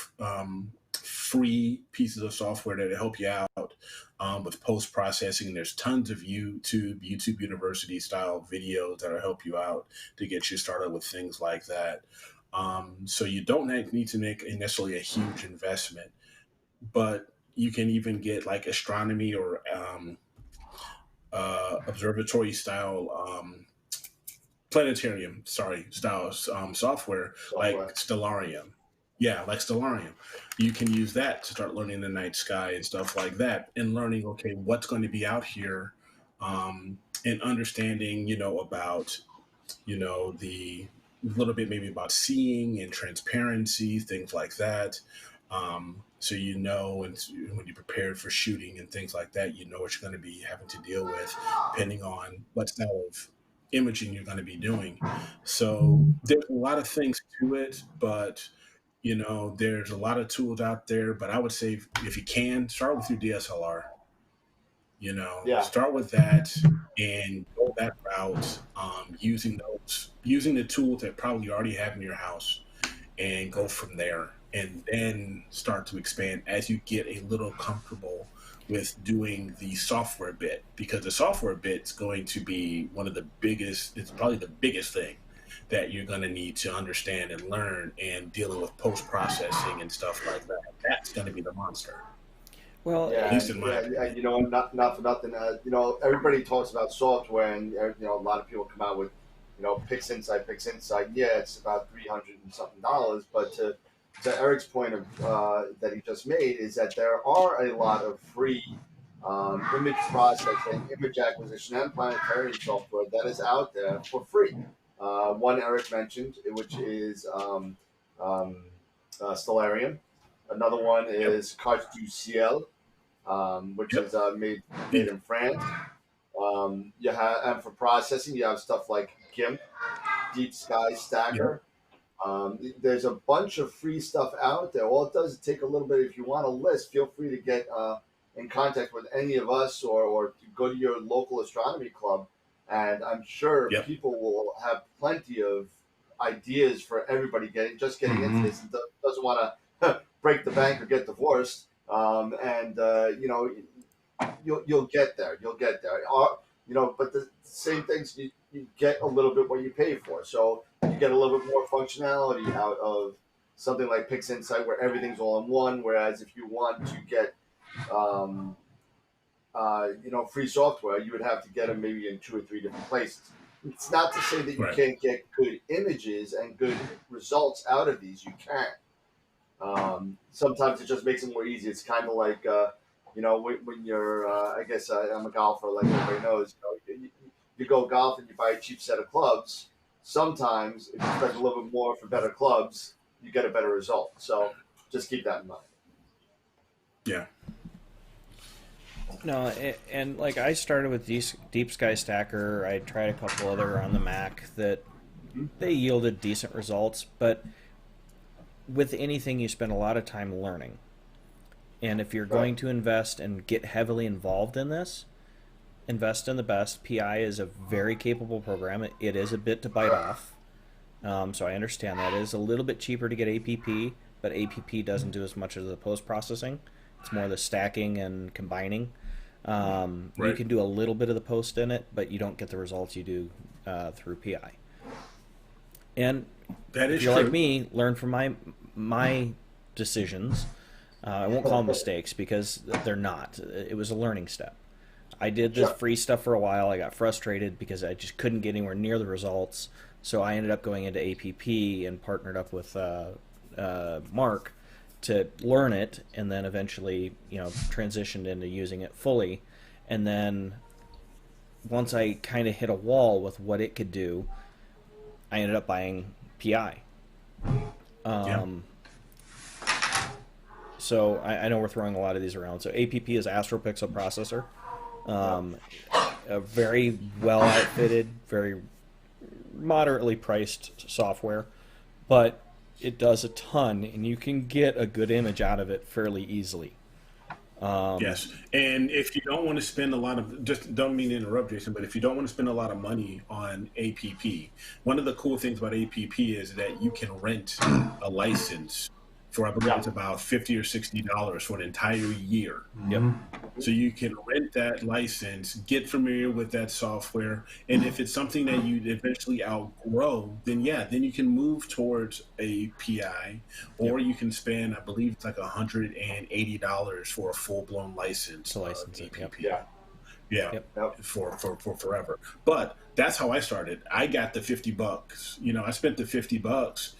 [SPEAKER 4] free pieces of software that help you out with post-processing. There's tons of YouTube University style videos that'll help you out to get you started with things like that. So you don't need to make necessarily a huge investment, but you can even get like astronomy or observatory style planetarium style software like Stellarium. Yeah, like Stellarium. You can use that to start learning the night sky and stuff like that, and learning, okay, what's going to be out here, and understanding, about, the little bit maybe about seeing and transparency, things like that. So, and when you're prepared for shooting and things like that, what you're going to be having to deal with depending on what style of imaging you're going to be doing. So there's a lot of things to it, but there's a lot of tools out there. But I would say, if you can, start with your DSLR. Start with that and go that route, using the tools that probably you already have in your house, and go from there, and then start to expand as you get a little comfortable with doing the software bit, because the software bit is going to be it's probably the biggest thing that you're going to need to understand and learn, and dealing with post-processing and stuff like that. That's going to be the monster.
[SPEAKER 5] Well,
[SPEAKER 2] yeah,
[SPEAKER 4] at least in my opinion.
[SPEAKER 2] Not for nothing. Everybody talks about software, and a lot of people come out with, PixInsight. Yeah, it's about $300 and something, but to Eric's point of that he just made, is that there are a lot of free image processing, image acquisition, and planetarium software that is out there for free. One Eric mentioned, which is Stellarium. Another one is Carte du Ciel, which is made in France. You have, and for processing, you have stuff like GIMP, Deep Sky Stacker. There's a bunch of free stuff out there. All it does is take a little bit. If you want a list, feel free to get in contact with any of us, or to go to your local astronomy club, and I'm sure people will have plenty of ideas for everybody getting into this, and doesn't want to break the bank or get divorced. You'll get there. But the same things, you get a little bit what you pay for. So you get a little bit more functionality out of something like PixInsight where everything's all in one. Whereas if you want to get free software, you would have to get them maybe in 2 or 3 different places. It's not to say that you can't get good images and good results out of these. You can. Sometimes it just makes it more easy. It's kind of like, when you're, I guess I'm a golfer, like everybody knows, you go golf and you buy a cheap set of clubs. Sometimes if you spend a little bit more for better clubs, you get a better result. So just keep that in mind.
[SPEAKER 4] Yeah.
[SPEAKER 5] No, and like I started with Deep Sky Stacker. I tried a couple other on the Mac that they yielded decent results, but with anything you spend a lot of time learning. And if you're going to invest and get heavily involved in this, invest in the best. PI is a very capable program. It is a bit to bite off. So I understand that. It is a little bit cheaper to get APP, but APP doesn't do as much of the post-processing. It's more the stacking and combining. You can do a little bit of the post in it, but you don't get the results you do through PI. And
[SPEAKER 4] that is
[SPEAKER 5] if you're
[SPEAKER 4] true.
[SPEAKER 5] like me, learn from my decisions. I won't call them mistakes because they're not. It was a learning step. I did this free stuff for a while. I got frustrated because I just couldn't get anywhere near the results. So I ended up going into APP and partnered up with Mark to learn it, and then eventually, transitioned into using it fully. And then once I kind of hit a wall with what it could do, I ended up buying PI. So I know we're throwing a lot of these around. So APP is AstroPixel processor. A very well outfitted, very moderately priced software, but it does a ton, and you can get a good image out of it fairly easily.
[SPEAKER 4] Yes, and if you don't want to spend a lot of, just don't mean to interrupt, Jason, but if you don't want to spend a lot of money on APP, one of the cool things about APP is that you can rent a license for, I believe it's about $50 or $60 for an entire year.
[SPEAKER 5] Yep.
[SPEAKER 4] So you can rent that license, get familiar with that software, and if it's something that you eventually outgrow, then you can move towards a PI, or you can spend, I believe it's like $180 for a full-blown license.
[SPEAKER 5] To license it.
[SPEAKER 4] APP.
[SPEAKER 5] Yep.
[SPEAKER 4] For forever. But that's how I started. I got the $50. I spent the $50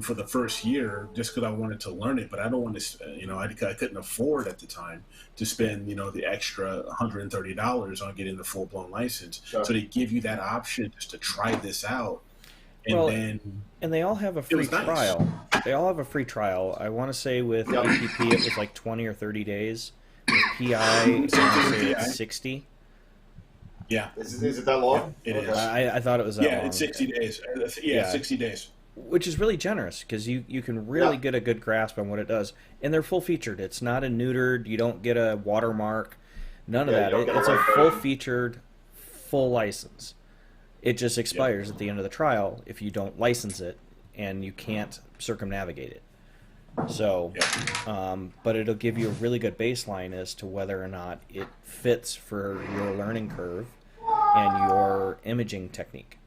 [SPEAKER 4] for the first year just because I wanted to learn it, but I don't want to. I couldn't afford at the time to spend the extra $130 on getting the full blown license. Sure. So they give you that option just to try this out,
[SPEAKER 5] and they all have a free trial. Nice. They all have a free trial. I want to say with APP it was like 20 or 30 days. With PI, it's 60.
[SPEAKER 4] Yeah.
[SPEAKER 2] Is it that long?
[SPEAKER 4] It is.
[SPEAKER 5] I thought it was that long.
[SPEAKER 4] Yeah, it's 60 days. Yeah, 60 days.
[SPEAKER 5] Which is really generous because you can really get a good grasp on what it does. And they're full featured. It's not a neutered. You don't get a watermark. None of that. It's a full featured, full license. It just expires at the end of the trial if you don't license it, and you can't circumnavigate it. So, but it'll give you a really good baseline as to whether or not it fits for your learning curve and your imaging technique.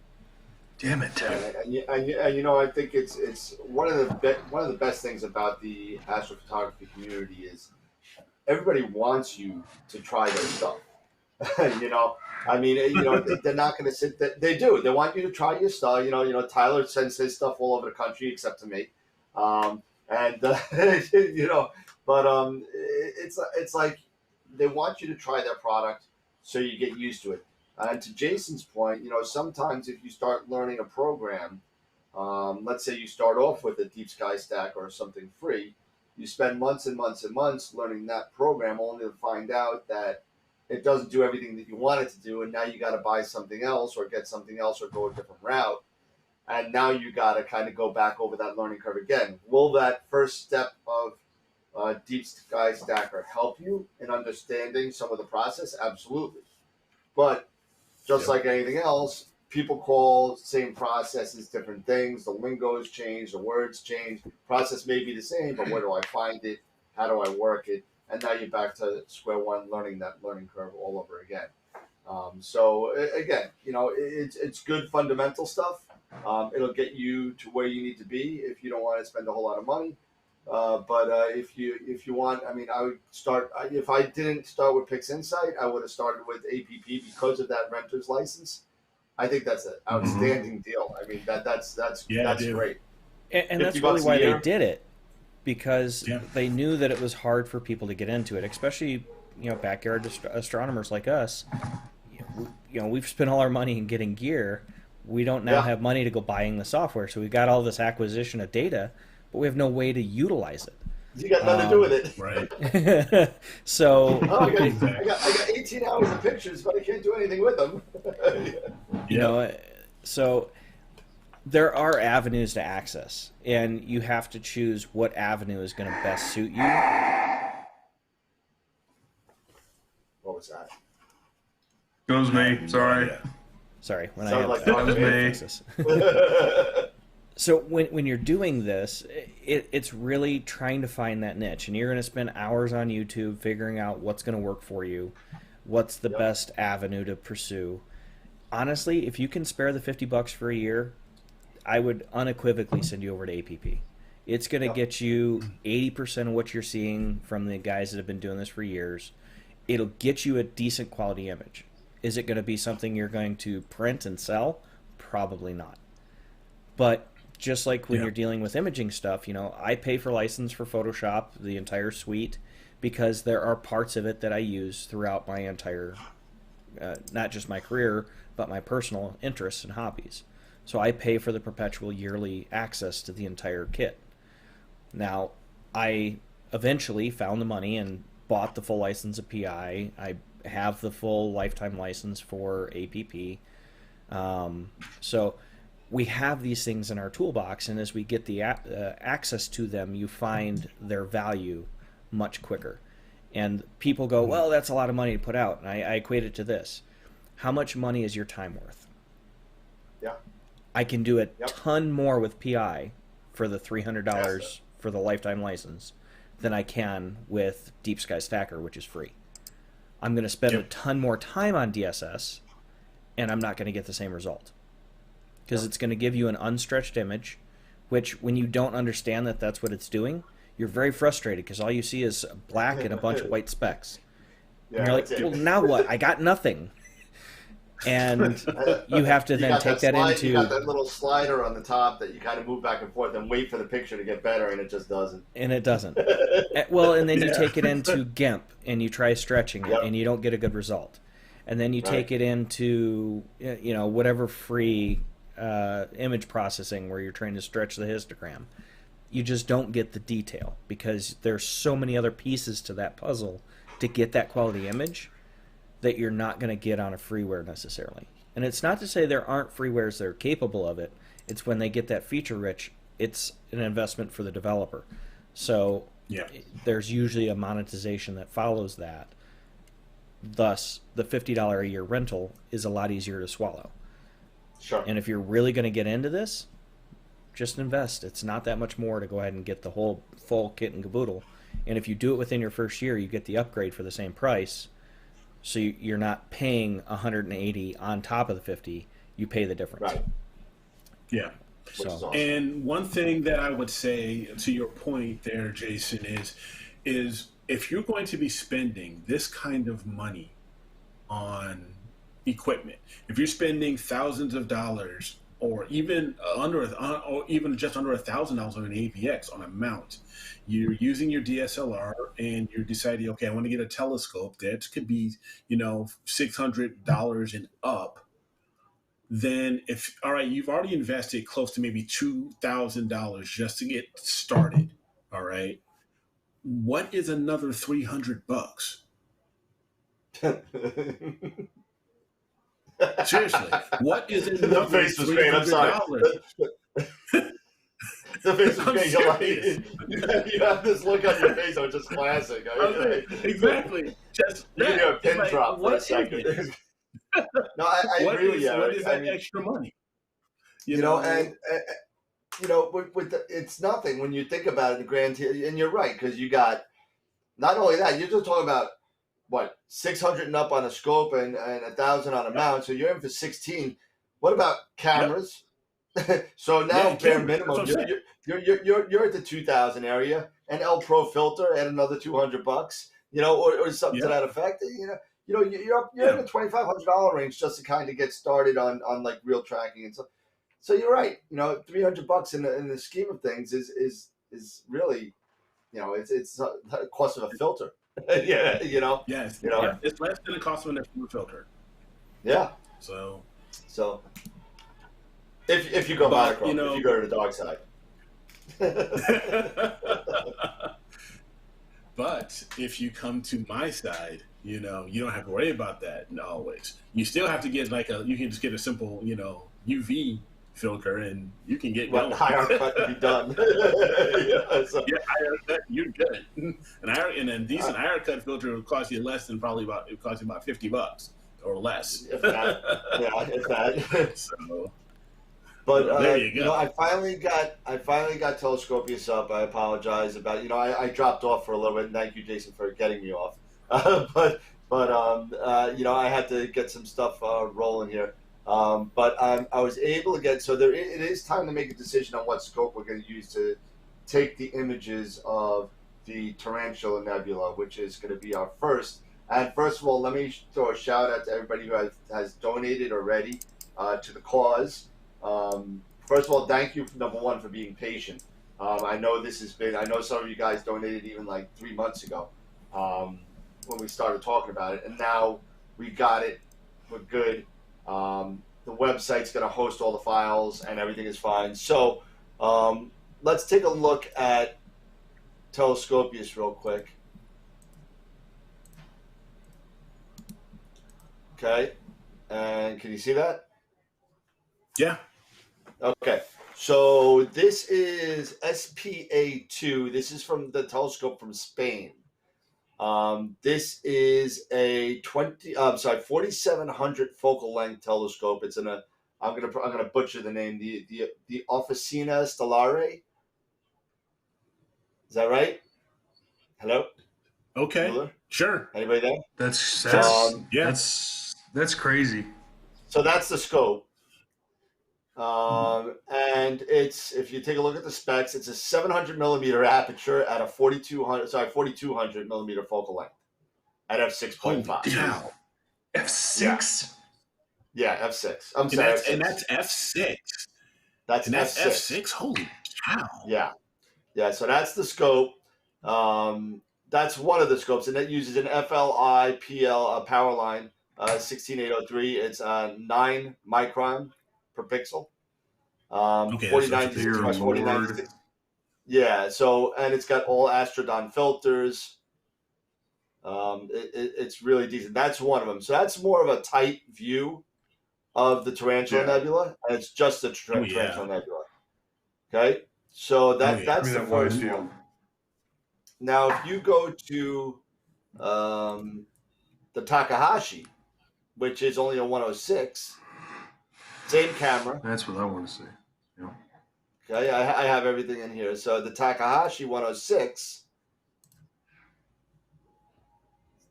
[SPEAKER 3] Damn it!
[SPEAKER 2] And I think it's one of the best things about the astrophotography community is everybody wants you to try their stuff. They're not going to sit. They do. They want you to try your stuff. Tyler sends his stuff all over the country except to me. It's like they want you to try their product so you get used to it. And to Jason's point, sometimes if you start learning a program, let's say you start off with a Deep Sky Stack or something free, you spend months and months and months learning that program only to find out that it doesn't do everything that you want it to do, and now you got to buy something else or get something else or go a different route. And now you got to kind of go back over that learning curve again. Will that first step of Deep Sky Stacker help you in understanding some of the process? Absolutely. But just like anything else, people call same processes different things. The lingo's change, the words change. Process may be the same, but where do I find it? How do I work it? And now you're back to square one, learning that learning curve all over again. So again, it's good fundamental stuff. It'll get you to where you need to be if you don't want to spend a whole lot of money. But if you want, I mean, I would start. If I didn't start with PixInsight, I would have started with APP because of that renter's license. I think that's an outstanding deal. I mean, that's great.
[SPEAKER 5] And that's really why they did it, because they knew that it was hard for people to get into it, especially backyard astronomers like us. We've spent all our money in getting gear. We don't now have money to go buying the software, so we got all this acquisition of data, but we have no way to utilize it.
[SPEAKER 2] You got nothing to do with it,
[SPEAKER 5] right? So
[SPEAKER 2] I got 18 hours of pictures, but I can't do anything with them.
[SPEAKER 5] So there are avenues to access, and you have to choose what avenue is going to best suit you.
[SPEAKER 2] What was that?
[SPEAKER 3] It was me. Sorry.
[SPEAKER 5] Sorry. When
[SPEAKER 2] Sounded like that
[SPEAKER 5] was me. So when you're doing this, it's really trying to find that niche, and you're going to spend hours on YouTube figuring out what's going to work for you, what's the best avenue to pursue. Honestly, if you can spare the $50 for a year, I would unequivocally send you over to APP. It's going to get you 80% of what you're seeing from the guys that have been doing this for years. It'll get you a decent quality image. Is it going to be something you're going to print and sell? Probably not. But just like when you're dealing with imaging stuff, I pay for license for Photoshop, the entire suite, because there are parts of it that I use throughout my entire, not just my career, but my personal interests and hobbies. So I pay for the perpetual yearly access to the entire kit. Now, I eventually found the money and bought the full license of PI. I have the full lifetime license for APP. So we have these things in our toolbox, and as we get the access to them, you find their value much quicker. And people go, well, that's a lot of money to put out. And I equate it to this. How much money is your time worth?
[SPEAKER 2] Yeah.
[SPEAKER 5] I can do a ton more with PI for the $300 for the lifetime license than I can with Deep Sky Stacker, which is free. I'm going to spend a ton more time on DSS, and I'm not going to get the same result. Because it's going to give you an unstretched image, which when you don't understand that that's what it's doing, you're very frustrated because all you see is black and a bunch of white specks. And you're like, well, now what? I got nothing. And you have to then take that into...
[SPEAKER 2] You got that little slider on the top that you kind of move back and forth and wait for the picture to get better, and it just doesn't.
[SPEAKER 5] And it doesn't. Well, and then you take it into GIMP, and you try stretching it, and you don't get a good result. And then you take it into, whatever free image processing where you're trying to stretch the histogram. You just don't get the detail because there's so many other pieces to that puzzle to get that quality image that you're not going to get on a freeware necessarily. And it's not to say there aren't freewares that are capable of it. It's when they get that feature rich, it's an investment for the developer. So there's usually a monetization that follows that. Thus, the $50 a year rental is a lot easier to swallow.
[SPEAKER 2] Sure.
[SPEAKER 5] And if you're really going to get into this, just invest. It's not that much more to go ahead and get the whole full kit and caboodle. And if you do it within your first year, you get the upgrade for the same price. So you're not paying $180 on top of the $50. You pay the difference.
[SPEAKER 2] Right.
[SPEAKER 4] Yeah.
[SPEAKER 5] So.
[SPEAKER 2] Awesome.
[SPEAKER 4] And one thing that I would say to your point there, Jason, is if you're going to be spending this kind of money on equipment, if you're spending thousands of dollars or even just under $1,000 on an AVX on a mount, you're using your DSLR and you're deciding, okay, I want to get a telescope that could be, $600 and up. Then you've already invested close to maybe $2,000 just to get started. All right. What is another $300? Seriously, what is another
[SPEAKER 2] The face was great. I'm sorry. The face was great. You have this look on your face, which is classic.
[SPEAKER 4] Exactly. Just
[SPEAKER 2] you give you a pin drop for a second. No, I agree with you.
[SPEAKER 4] What is that extra money?
[SPEAKER 2] With it's nothing when you think about it. The grand, and you're right because you got not only that, you're just talking about what 600 and up on a scope and 1,000 on a mount, so you're in for 16. What about cameras? So now,
[SPEAKER 4] Yeah,
[SPEAKER 2] bare
[SPEAKER 4] That's
[SPEAKER 2] minimum,
[SPEAKER 4] what I'm saying.
[SPEAKER 2] you're at the 2,000 area, and L Pro filter at another $200, or something to
[SPEAKER 4] Yeah.
[SPEAKER 2] that effect. You're
[SPEAKER 4] Yeah.
[SPEAKER 2] in the $2,500 range just to kind of get started on like real tracking and stuff. So you're right. $300 in the scheme of things is really, it's the cost of a filter. Yeah,
[SPEAKER 4] Yes.
[SPEAKER 5] Yeah.
[SPEAKER 4] It's less than the cost of an FU filter.
[SPEAKER 2] yeah.
[SPEAKER 4] So,
[SPEAKER 2] So if you go
[SPEAKER 4] But,
[SPEAKER 2] monochrome, if you go to the dark side.
[SPEAKER 4] but if you come to my side, you don't have to worry about that always. You still have to get you can just get a simple, UV filter, and you can get going.
[SPEAKER 2] Higher cut to be done. Yeah,
[SPEAKER 4] higher cut, you're good. And a decent higher cut filter will cost you less than it costs you about $50 or less.
[SPEAKER 2] if that. Yeah, if that.
[SPEAKER 4] So,
[SPEAKER 2] But
[SPEAKER 4] there you go.
[SPEAKER 2] I finally got Telescopius up. I apologize about I dropped off for a little bit. Thank you, Jason, for getting me off. But I had to get some stuff rolling here. But I was able to get it is time to make a decision on what scope we're going to use to take the images of the Tarantula Nebula, which is going to be our first. And first of all, let me throw a shout out to everybody who has donated already to the cause. First of all, thank you, number one, for being patient. I know I know some of you guys donated even like 3 months ago when we started talking about it, and now we got it. We're good. The website's going to host all the files, and everything is fine. So let's take a look at Telescopius real quick. Okay, and can you see that?
[SPEAKER 4] Yeah.
[SPEAKER 2] Okay, so this is SPA2. This is from the telescope from Spain. This is a 4,700 focal length telescope. It's I'm gonna butcher the name. The Officina Stellare. Is that right? Hello.
[SPEAKER 4] Okay.
[SPEAKER 2] Mueller?
[SPEAKER 4] Sure.
[SPEAKER 2] Anybody there?
[SPEAKER 3] That's
[SPEAKER 4] Yeah.
[SPEAKER 3] that's crazy.
[SPEAKER 2] So that's the scope. And if you take a look at the specs, it's a 700 millimeter aperture at a 4,200 millimeter focal length at f6.5.
[SPEAKER 4] Wow.
[SPEAKER 3] F6.
[SPEAKER 2] Yeah, f6. I'm
[SPEAKER 4] And
[SPEAKER 2] sorry,
[SPEAKER 4] that's,
[SPEAKER 2] f6.
[SPEAKER 4] and that's F6.
[SPEAKER 2] That's
[SPEAKER 4] That's
[SPEAKER 2] f6.
[SPEAKER 4] F6. Holy cow.
[SPEAKER 2] Yeah. So that's the scope. That's one of the scopes, and that uses an FLI PL power line 16803. It's 9 micron per pixel.
[SPEAKER 4] Okay,
[SPEAKER 2] 4096 by 4096. Yeah. So, and it's got all Astrodon filters. It's really decent. That's one of them. So that's more of a tight view of the Tarantula Nebula, and it's just the Tarantula Nebula. Okay. So that's the first one. Now, if you go to the Takahashi, which is only a 106, same camera.
[SPEAKER 3] That's what I want to see. Yeah.
[SPEAKER 2] Okay, I have everything in here. So the Takahashi 106,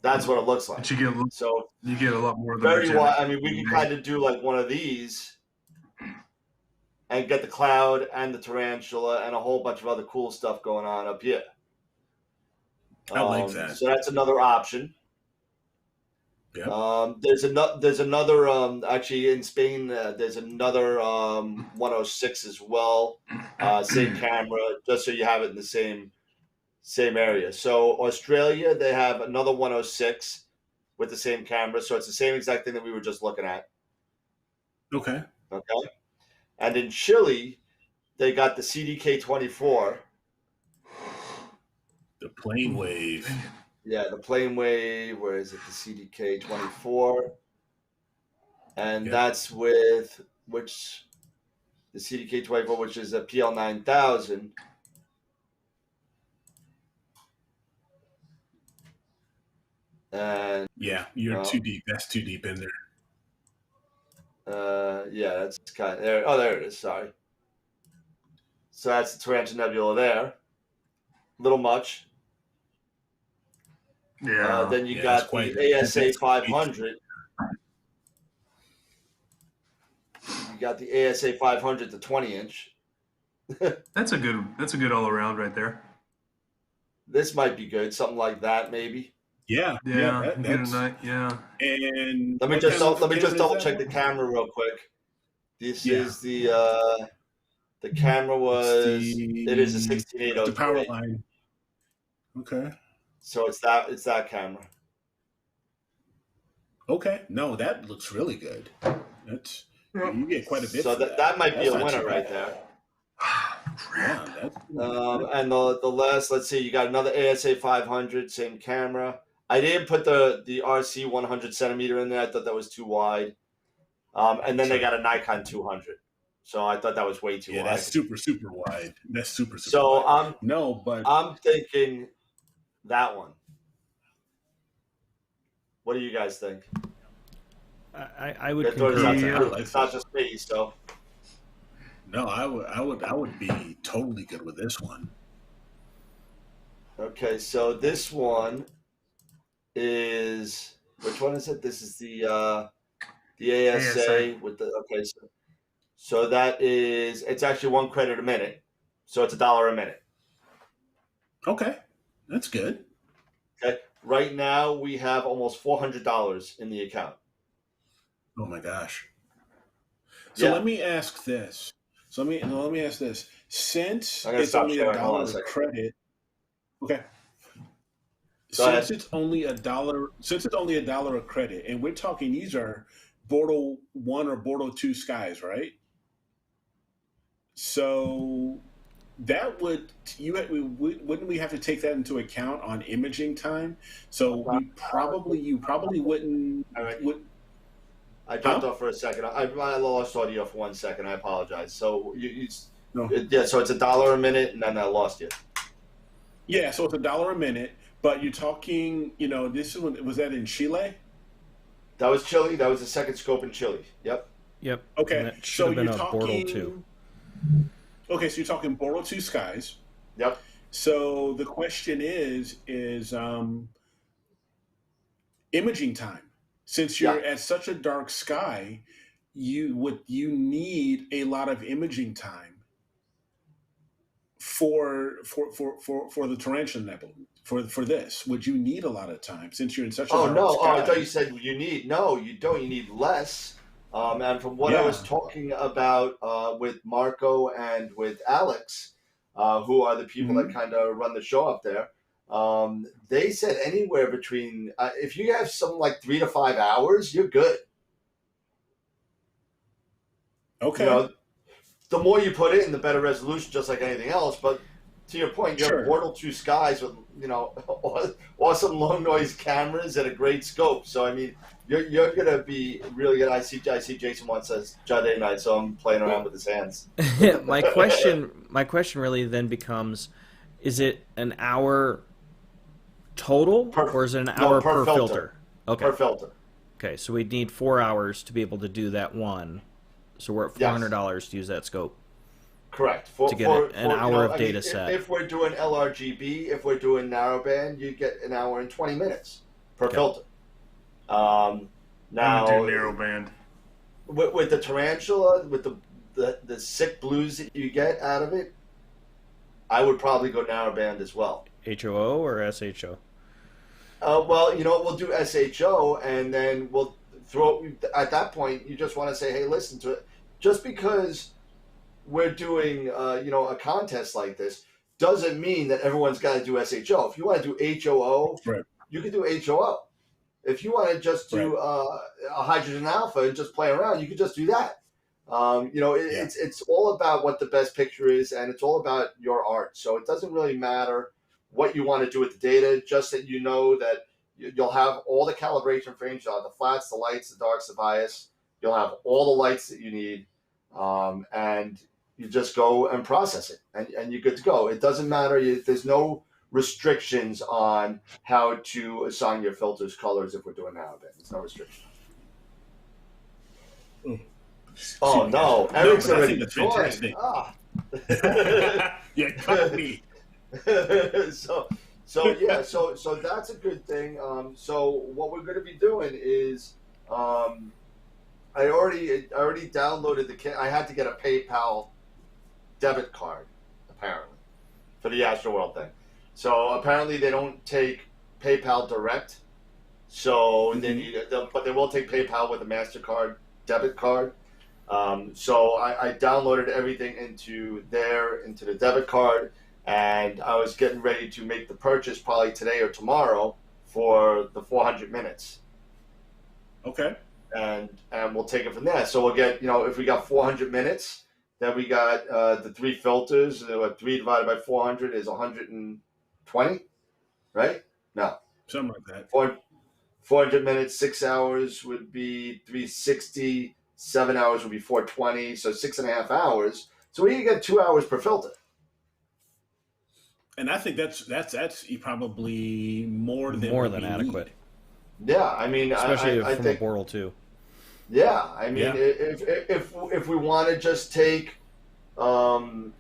[SPEAKER 2] that's what it looks like.
[SPEAKER 3] But you get a lot more.
[SPEAKER 2] Very wide. I mean, we can kind of do like one of these and get the cloud and the tarantula and a whole bunch of other cool stuff going on up here.
[SPEAKER 4] I like that.
[SPEAKER 2] So that's another option.
[SPEAKER 4] Yeah.
[SPEAKER 2] There's another actually in Spain. There's another 106 as well. Same camera, just so you have it in the same area. So Australia, they have another 106 with the same camera. So it's the same exact thing that we were just looking at.
[SPEAKER 4] Okay.
[SPEAKER 2] And in Chile, they got the CDK 24.
[SPEAKER 4] The plane wave.
[SPEAKER 2] Yeah, the plane wave. Where is it? The CDK 24. And that's with the CDK 24, which is a PL 9000. And
[SPEAKER 4] you're too deep. That's too deep in there.
[SPEAKER 2] That's kind of there. Oh, there it is. Sorry. So that's the Tarantula Nebula there. Little much.
[SPEAKER 3] Yeah.
[SPEAKER 2] Then you got the ASA 500. You got the ASA 500 to 20-inch.
[SPEAKER 3] That's a good all around right there.
[SPEAKER 2] This might be good, something like that, maybe.
[SPEAKER 4] Yeah.
[SPEAKER 3] Good night. Yeah.
[SPEAKER 4] And
[SPEAKER 2] let me just double check the camera real quick. This is the camera was it is a 1680.
[SPEAKER 4] The power line. Okay.
[SPEAKER 2] So it's that camera.
[SPEAKER 4] Okay. No, that looks really good. That's you get quite a bit.
[SPEAKER 2] So that might be a winner right there.
[SPEAKER 4] Yeah,
[SPEAKER 2] and the last, let's see, you got another ASA 500, same camera. I didn't put the RC 100 centimeter in there. I thought that was too wide. And then they got a Nikon 200. So I thought that was way too wide.
[SPEAKER 4] Yeah, that's super wide. That's super
[SPEAKER 2] so
[SPEAKER 4] wide.
[SPEAKER 2] I'm thinking that one. What do you guys think?
[SPEAKER 5] I would concur.
[SPEAKER 2] It's not just me, so.
[SPEAKER 4] No, I would be totally good with this one.
[SPEAKER 2] Okay, so this one is, which one is it? This is the ASA with the, okay, so that is, it's actually 1 credit a minute, so it's $1 a minute.
[SPEAKER 4] Okay, that's good.
[SPEAKER 2] Okay, right now we have almost $400 in the account.
[SPEAKER 4] Oh my gosh! So let me ask this. Since it's only $1 a credit, okay. Since it's only $1 a credit, and we're talking these are Bortle 1 or Bortle 2 skies, right? So that wouldn't we have to take that into account on imaging time? So you probably wouldn't.
[SPEAKER 2] All right. I dropped off for a second. I lost audio for 1 second. I apologize. So so it's $1 a minute, and then I lost you.
[SPEAKER 4] Yeah, so it's $1 a minute, but you're talking. Was that in Chile?
[SPEAKER 2] That was Chile. That was the second scope in Chile. Yep.
[SPEAKER 4] Okay,
[SPEAKER 5] so you're talking Bortle 2.
[SPEAKER 4] Okay, so you're talking Bortle 2 skies.
[SPEAKER 2] Yep.
[SPEAKER 4] So the question is imaging time. Since you're at such a dark sky, you need a lot of imaging time for the Tarantula Nebula. For this, would you need a lot of time since you're in such a dark sky?
[SPEAKER 2] I thought you said you need. No, you don't. You need less. And from what I was talking about with Marco and with Alex, who are the people that kind of run the show up there, they said anywhere between, if you have something like 3 to 5 hours, you're good.
[SPEAKER 4] Okay.
[SPEAKER 2] The more you put in, the better resolution, just like anything else. But to your point, you have Bortle 2 skies with, awesome low noise cameras and a great scope. So, I mean, you're going to be really good. I see Jason once says Jade night, so I'm playing around with his hands.
[SPEAKER 5] My question really then becomes, is it an hour total or is it an hour per filter? Okay.
[SPEAKER 2] Per filter.
[SPEAKER 5] Okay, so we'd need 4 hours to be able to do that one. So we're at $400 to use that scope.
[SPEAKER 2] Correct.
[SPEAKER 5] To get an hour of data set.
[SPEAKER 2] If we're doing LRGB, if we're doing narrowband, you get an hour and 20 minutes per filter. Now,
[SPEAKER 3] do narrowband.
[SPEAKER 2] With the Tarantula, with the sick blues that you get out of it, I would probably go narrowband as well.
[SPEAKER 5] HOO or SHO?
[SPEAKER 2] Well, we'll do SHO, and then we'll throw. At that point, you just want to say, "Hey, listen to it." Just because we're doing, a contest like this, doesn't mean that everyone's got to do SHO. If you want to do HOO, you can do HOO. If you want to just do a hydrogen alpha and just play around, you can just do that. It's all about what the best picture is, and it's all about your art. So it doesn't really matter what you want to do with the data, just that you know that you'll have all the calibration frames. You'll have the flats, the lights, the darks, the bias. You'll have all the lights that you need, and you just go and process it, and you're good to go. It doesn't matter. There's no restrictions on how to assign your filters colors if we're doing narrowband. There's no restriction. Oh no, Eric's already joined.
[SPEAKER 4] Yeah, cut me.
[SPEAKER 2] So that's a good thing. So what we're going to be doing is, I already downloaded the kit. I had to get a PayPal debit card, apparently, for the AstroWorld thing. So apparently they don't take PayPal direct. So they need it, but they will take PayPal with a MasterCard debit card. So I downloaded everything into the debit card, and I was getting ready to make the purchase probably today or tomorrow for the 400 minutes.
[SPEAKER 4] Okay.
[SPEAKER 2] And we'll take it from there. So we'll get, if we got 400 minutes, then we got the 3 filters. 3 divided by 400 is 120, right? No.
[SPEAKER 4] Something like that.
[SPEAKER 2] 400 minutes, 6 hours would be 360, 7 hours would be 420, so 6.5 hours. So we can get 2 hours per filter.
[SPEAKER 4] And I think that's probably more than
[SPEAKER 5] adequate.
[SPEAKER 2] Yeah, I mean,
[SPEAKER 5] especially
[SPEAKER 2] I
[SPEAKER 5] from
[SPEAKER 2] think,
[SPEAKER 5] a Bortle too.
[SPEAKER 2] Yeah, I mean, if we want to just take, do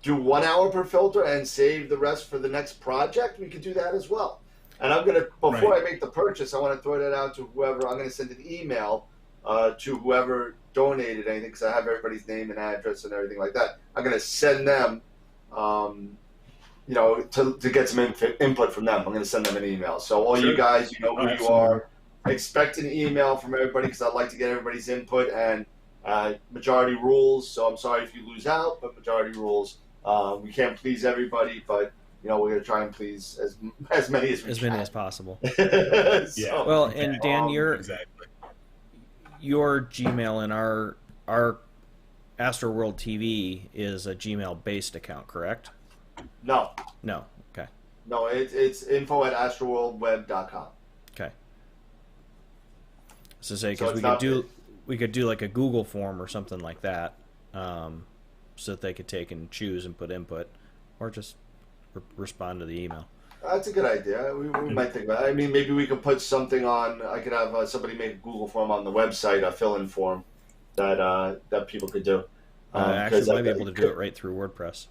[SPEAKER 2] 1 hour per filter and save the rest for the next project, we could do that as well. And I'm gonna, before I make the purchase, I want to throw that out to whoever. I'm gonna send an email to whoever donated anything, because I have everybody's name and address and everything like that. I'm gonna send them, to get some input from them. I'm gonna send them an email. So all you guys, you know who you are. Expect an email from everybody, because I'd like to get everybody's input, and majority rules. So I'm sorry if you lose out, but majority rules. We can't please everybody, but we're going to try and please as many as we can.
[SPEAKER 5] As many as possible.
[SPEAKER 2] So,
[SPEAKER 5] well, and Dan, your Gmail and our AstroWorld TV is a Gmail-based account, correct?
[SPEAKER 2] No.
[SPEAKER 5] Okay.
[SPEAKER 2] No, it's info@astroworldweb.com.
[SPEAKER 5] Okay. So say, because we could do like a Google form or something like that, so that they could take and choose and put input, or just respond to the email.
[SPEAKER 2] That's a good idea. We might think about it. I mean, maybe we could put something on. I could have somebody make a Google form on the website, a fill-in form that people could do.
[SPEAKER 5] Actually, might be able to do it right through WordPress.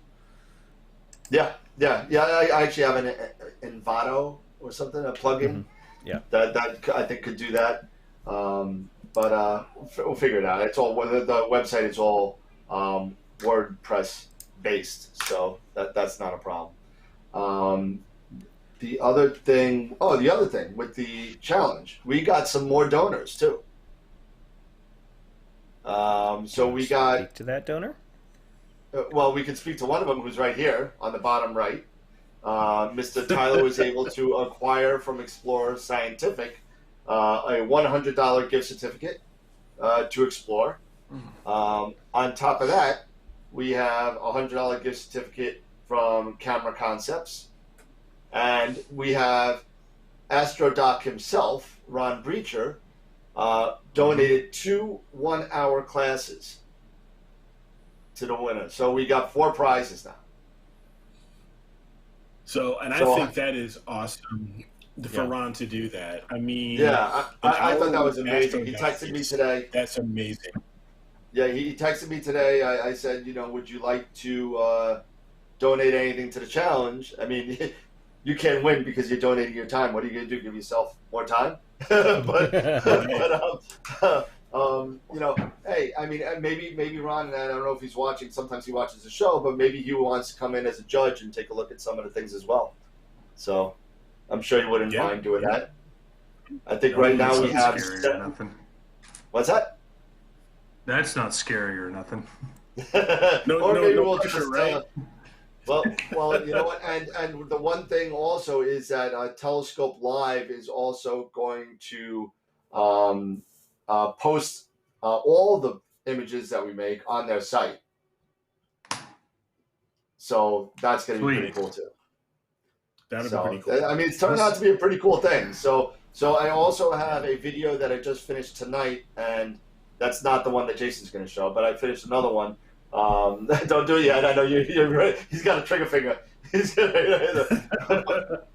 [SPEAKER 2] Yeah. I actually have an Envato or something, a plugin.
[SPEAKER 5] Yeah.
[SPEAKER 2] That I think could do that. But we'll figure it out. It's all the website is all WordPress based, so that's not a problem. The other thing with the challenge, we got some more donors too. So we got
[SPEAKER 5] speak to that donor.
[SPEAKER 2] Well, we can speak to one of them who's right here on the bottom right. Mr. Tyler was able to acquire from Explorer Scientific a $100 gift certificate to Explore. On top of that, we have a $100 gift certificate from Camera Concepts. And we have AstroDoc himself, Ron Breacher, donated 2 1-hour classes to the winner. So we got 4 prizes now.
[SPEAKER 4] I think that is awesome for Ron to do that. I mean,
[SPEAKER 2] I thought that was amazing. He texted me today.
[SPEAKER 4] That's amazing.
[SPEAKER 2] Yeah, he texted me today. I said, would you like to donate anything to the challenge? I mean, you can't win because you're donating your time. What are you going to do? Give yourself more time? Hey, I mean, maybe Ron, and I don't know if he's watching. Sometimes he watches the show, but maybe he wants to come in as a judge and take a look at some of the things as well. So I'm sure he wouldn't mind doing that. I think right now we have. What's that?
[SPEAKER 3] That's not scary or nothing.
[SPEAKER 2] Or maybe we'll just well, you know what? And the one thing also is that Telescope Live is also going to post all the images that we make on their site. So that's going to be pretty cool too.
[SPEAKER 4] That'd be pretty cool.
[SPEAKER 2] I mean, it's turned out to be a pretty cool thing. So I also have a video that I just finished tonight, and that's not the one that Jason's going to show, but I finished another one. Don't do it yet. I know you're right. He's got a trigger finger.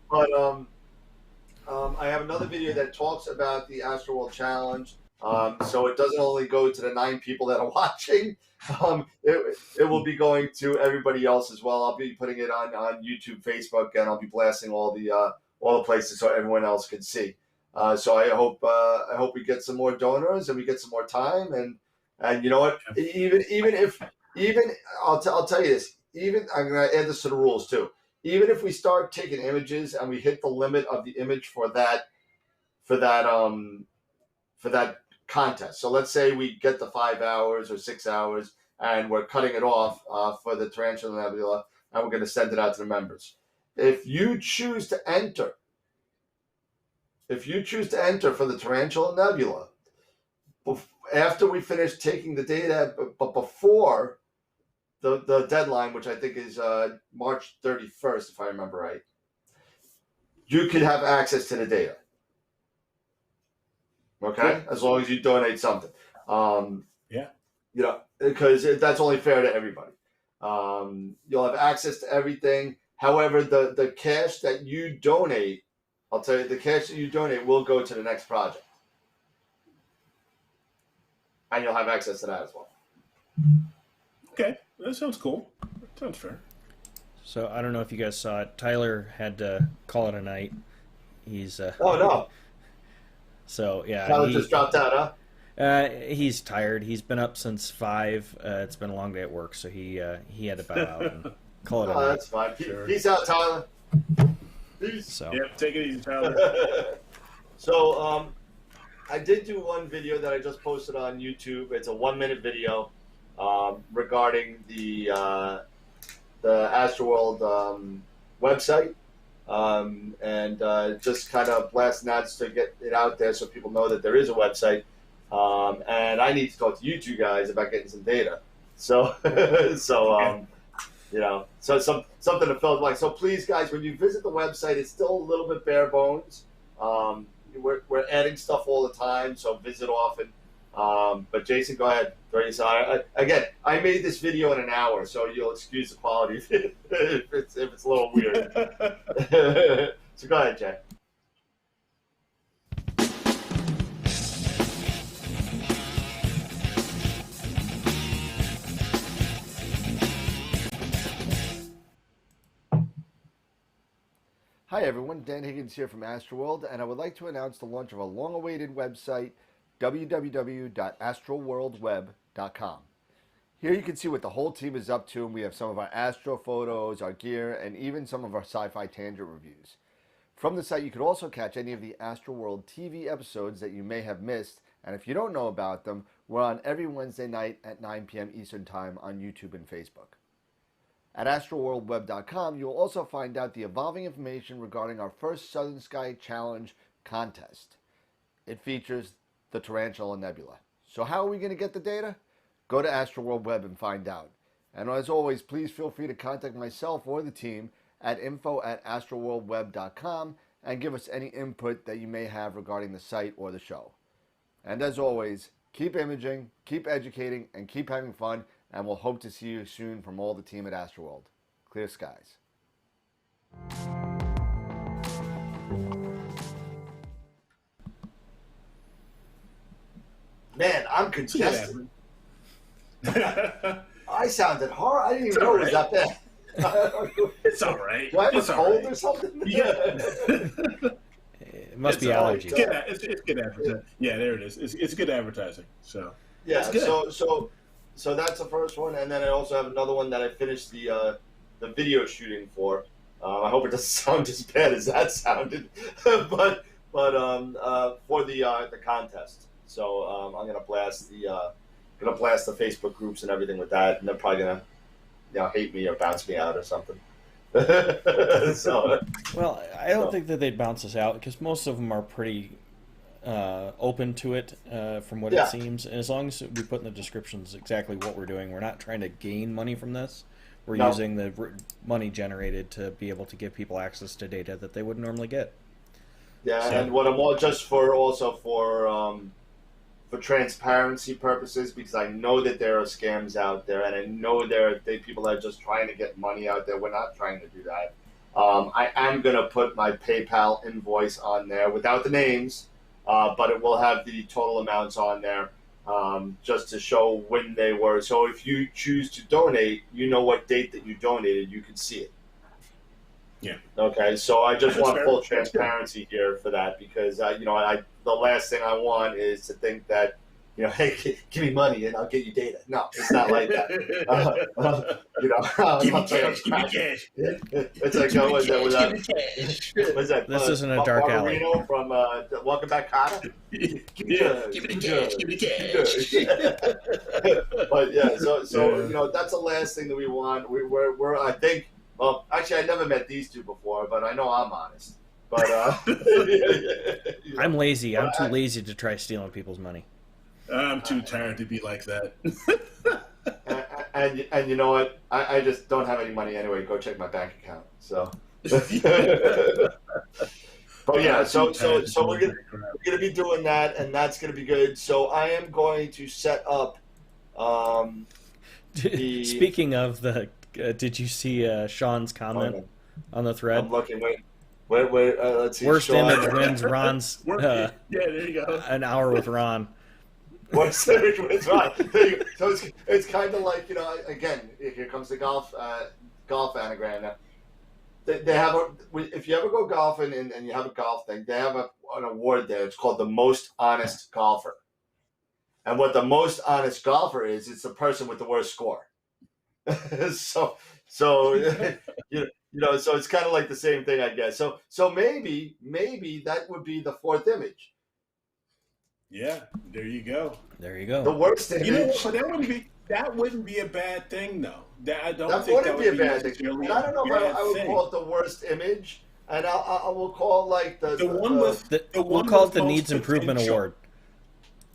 [SPEAKER 2] But I have another video that talks about the AstroWorld Challenge. So it doesn't only go to the 9 people that are watching. It will be going to everybody else as well. I'll be putting it on YouTube, Facebook, and I'll be blasting all the places so everyone else can see. So I hope we get some more donors and we get some more time, and you know what, even if I'll tell you this, even I'm going to add this to the rules too. Even if we start taking images and we hit the limit of the image for that contest. So let's say we get the 5 hours or 6 hours and we're cutting it off for the Tarantula Nebula, and we're going to send it out to the members. If you choose to enter for the Tarantula Nebula, after we finish taking the data, but before the deadline, which I think is March 31st, if I remember right, you could have access to the data. Okay, as long as you donate something.
[SPEAKER 4] Yeah.
[SPEAKER 2] You know, because that's only fair to everybody. You'll have access to everything. However, the cash that you donate, I'll tell you, the cash that you donate will go to the next project. And you'll have access to that as well.
[SPEAKER 4] Okay, that sounds cool. That sounds fair.
[SPEAKER 5] So I don't know if you guys saw it. Tyler had to call it a night. He's
[SPEAKER 2] oh no.
[SPEAKER 5] So yeah,
[SPEAKER 2] Tyler just dropped out, huh?
[SPEAKER 5] He's tired. He's been up since 5. It's been a long day at work, so he had to bow out and call it a night.
[SPEAKER 2] That's fine. Sure. Peace out, Tyler. Peace.
[SPEAKER 5] So.
[SPEAKER 4] Yep, take it easy, Tyler.
[SPEAKER 2] So I did do one video that I just posted on YouTube. It's a 1-minute video regarding the AstroWorld website. And just kind of blasting that to get it out there so people know that there is a website. And I need to talk to you two guys about getting some data. So, you know, so something to fill like. So please, guys, when you visit the website, it's still a little bit bare bones. We're adding stuff all the time, so visit often. But Jason, go ahead. Again, I made this video in an hour, so you'll excuse the quality if it's a little weird. So go ahead, Jay. Hi everyone, Dan Higgins here from AstroWorld, and I would like to announce the launch of a long-awaited website, www.astroworldweb.com. Here you can see what the whole team is up to, and we have some of our astro photos, our gear, and even some of our sci-fi tangent reviews. From the site, you could also catch any of the AstroWorld TV episodes that you may have missed, and if you don't know about them, we're on every Wednesday night at 9 p.m. Eastern Time on YouTube and Facebook. At astroworldweb.com, you will also find out the evolving information regarding our first Southern Sky Challenge contest. It features the Tarantula Nebula. So how are we going to get the data? Go to AstroWorld Web and find out. And as always, please feel free to contact myself or the team at info@astroworldweb.com and give us any input that you may have regarding the site or the show. And as always, keep imaging, keep educating, and keep having fun. And we'll hope to see you soon from all the team at AstroWorld. Clear skies. Man, I'm congested. I sounded horrible. I didn't even know it was that bad.
[SPEAKER 4] It's all right.
[SPEAKER 2] Do I have a cold or something?
[SPEAKER 4] Yeah.
[SPEAKER 5] It must be allergies.
[SPEAKER 4] It's good advertising. Yeah, there it is. It's good advertising. So
[SPEAKER 2] yeah. So that's the first one, and then I also have another one that I finished the video shooting for. I hope it doesn't sound as bad as that sounded, but for the contest. So I'm gonna blast the Facebook groups and everything with that, and they're probably gonna hate me or bounce me out or something. So
[SPEAKER 5] well, I don't think that they'd bounce us out because most of them are pretty open to it from what it seems. And as long as we put in the descriptions exactly what we're doing, we're not trying to gain money from this. We're using the money generated to be able to give people access to data that they wouldn't normally get.
[SPEAKER 2] Yeah, so, and what I'm all just for transparency purposes, because I know that there are scams out there, and I know there are people that are just trying to get money out there. We're not trying to do that. I am going to put my PayPal invoice on there without the names. But it will have the total amounts on there just to show when they were. So if you choose to donate, you know what date that you donated, you can see it.
[SPEAKER 4] Yeah.
[SPEAKER 2] Okay, so I just
[SPEAKER 4] That's
[SPEAKER 2] want
[SPEAKER 4] fair.
[SPEAKER 2] full
[SPEAKER 4] That's fair.
[SPEAKER 2] transparency here for that because the last thing I want is to think that hey, give me money and I'll get you data. No, it's not like that.
[SPEAKER 4] Give me
[SPEAKER 2] I'll tell you,
[SPEAKER 4] cash. Give me cash.
[SPEAKER 2] it's like
[SPEAKER 4] Give me
[SPEAKER 2] was that
[SPEAKER 4] cash.
[SPEAKER 2] with
[SPEAKER 4] Give
[SPEAKER 2] that?
[SPEAKER 4] me cash.
[SPEAKER 2] Was that?
[SPEAKER 5] This isn't a dark alley.
[SPEAKER 2] Barbarino from Welcome Back, Kotter. Give me cash.
[SPEAKER 4] Give me the cash. Give me the cash.
[SPEAKER 2] But yeah, so that's the last thing that we want. We're I think. Well, actually, I never met these two before, but I know I'm honest. But
[SPEAKER 5] I'm lazy. I'm too lazy to try stealing people's money.
[SPEAKER 4] I'm too tired to be like that.
[SPEAKER 2] and you know what? I just don't have any money anyway. Go check my bank account. So. But yeah, so we're gonna be doing that, and that's gonna be good. So I am going to set up.
[SPEAKER 5] Speaking of the, did you see Sean's comment on the thread?
[SPEAKER 2] I'm looking. Wait. Let's see.
[SPEAKER 5] Worst
[SPEAKER 2] Sean.
[SPEAKER 5] image wins Ron's.
[SPEAKER 4] Yeah, there you go.
[SPEAKER 5] An hour with Ron.
[SPEAKER 2] Worst image wins Ron. So it's kind of like again, here comes the golf anagram now. They have if you ever go golfing and you have a golf thing, they have an award there. It's called the most honest golfer. And what the most honest golfer is, it's the person with the worst score. so so it's kind of like the same thing, I guess. So maybe that would be the fourth image.
[SPEAKER 4] Yeah, there you go.
[SPEAKER 5] There you go.
[SPEAKER 2] The worst image.
[SPEAKER 4] But that wouldn't be a bad thing, though.
[SPEAKER 2] That wouldn't be a bad thing. And I don't know if I would call it the worst image, and I will call like the one with
[SPEAKER 5] we'll call it the needs improvement award.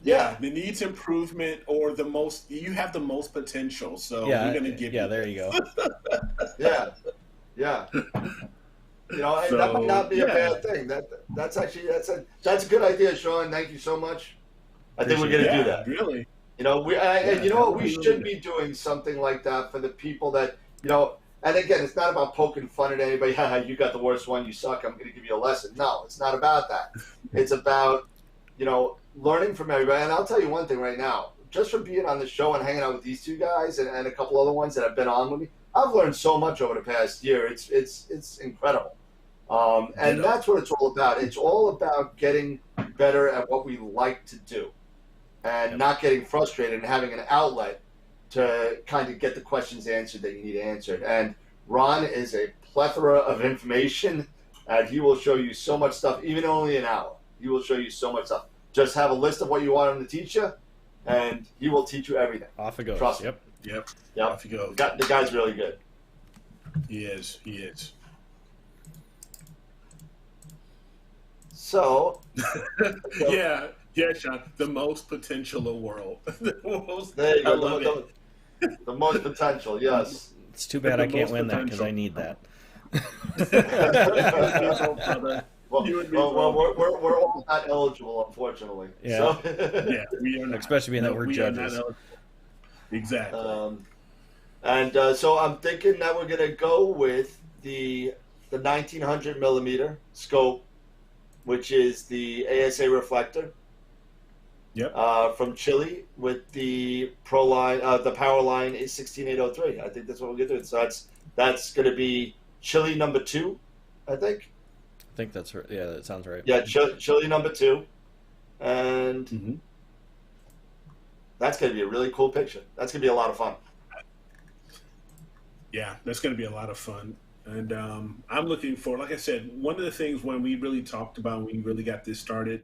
[SPEAKER 4] Yeah, the needs improvement or the most. You have the most potential, so we're going to give you.
[SPEAKER 5] Yeah, there you go.
[SPEAKER 2] Yeah. That might not be a bad thing. That's a good idea, Sean. Thank you so much. I think we're going to do that.
[SPEAKER 4] Really.
[SPEAKER 2] We should be doing something like that for the people that And again, it's not about poking fun at anybody. Haha, you got the worst one. You suck. I'm going to give you a lesson. No, it's not about that. It's about learning from everybody. And I'll tell you one thing right now. Just from being on the show and hanging out with these two guys and a couple other ones that have been on with me, I've learned so much over the past year. It's incredible. And that's what it's all about. It's all about getting better at what we like to do and not getting frustrated and having an outlet to kind of get the questions answered that you need answered. And Ron is a plethora of information, and he will show you so much stuff, even only an hour. He will show you so much stuff. Just have a list of what you want him to teach you, and he will teach you everything.
[SPEAKER 5] Off it goes.
[SPEAKER 2] Trust me.
[SPEAKER 4] Yep.
[SPEAKER 2] Off
[SPEAKER 4] he goes.
[SPEAKER 2] The guy's really good.
[SPEAKER 4] He is.
[SPEAKER 2] So.
[SPEAKER 4] Yeah, Sean. The most potential award.
[SPEAKER 2] There you go.
[SPEAKER 4] I love it.
[SPEAKER 2] The most potential, yes.
[SPEAKER 5] It's too bad I can't win that because I need that.
[SPEAKER 2] We're all not eligible, unfortunately.
[SPEAKER 5] Yeah,
[SPEAKER 2] so.
[SPEAKER 4] We are not.
[SPEAKER 5] Especially being that we're judges.
[SPEAKER 4] Exactly.
[SPEAKER 2] So I'm thinking that we're gonna go with the 1900 millimeter scope, which is the ASA reflector.
[SPEAKER 4] Yep.
[SPEAKER 2] From Chile with the Pro line, the Power Line is 16803. I think that's what we're gonna do. So that's gonna be Chile number 2, I think.
[SPEAKER 5] I think that's right. Yeah, that sounds right.
[SPEAKER 2] Yeah, Chile number 2, and that's gonna be a really cool picture. That's gonna be a lot of fun.
[SPEAKER 4] Yeah, that's gonna be a lot of fun. And I'm looking for, like I said, one of the things when we really talked about, when we really got this started,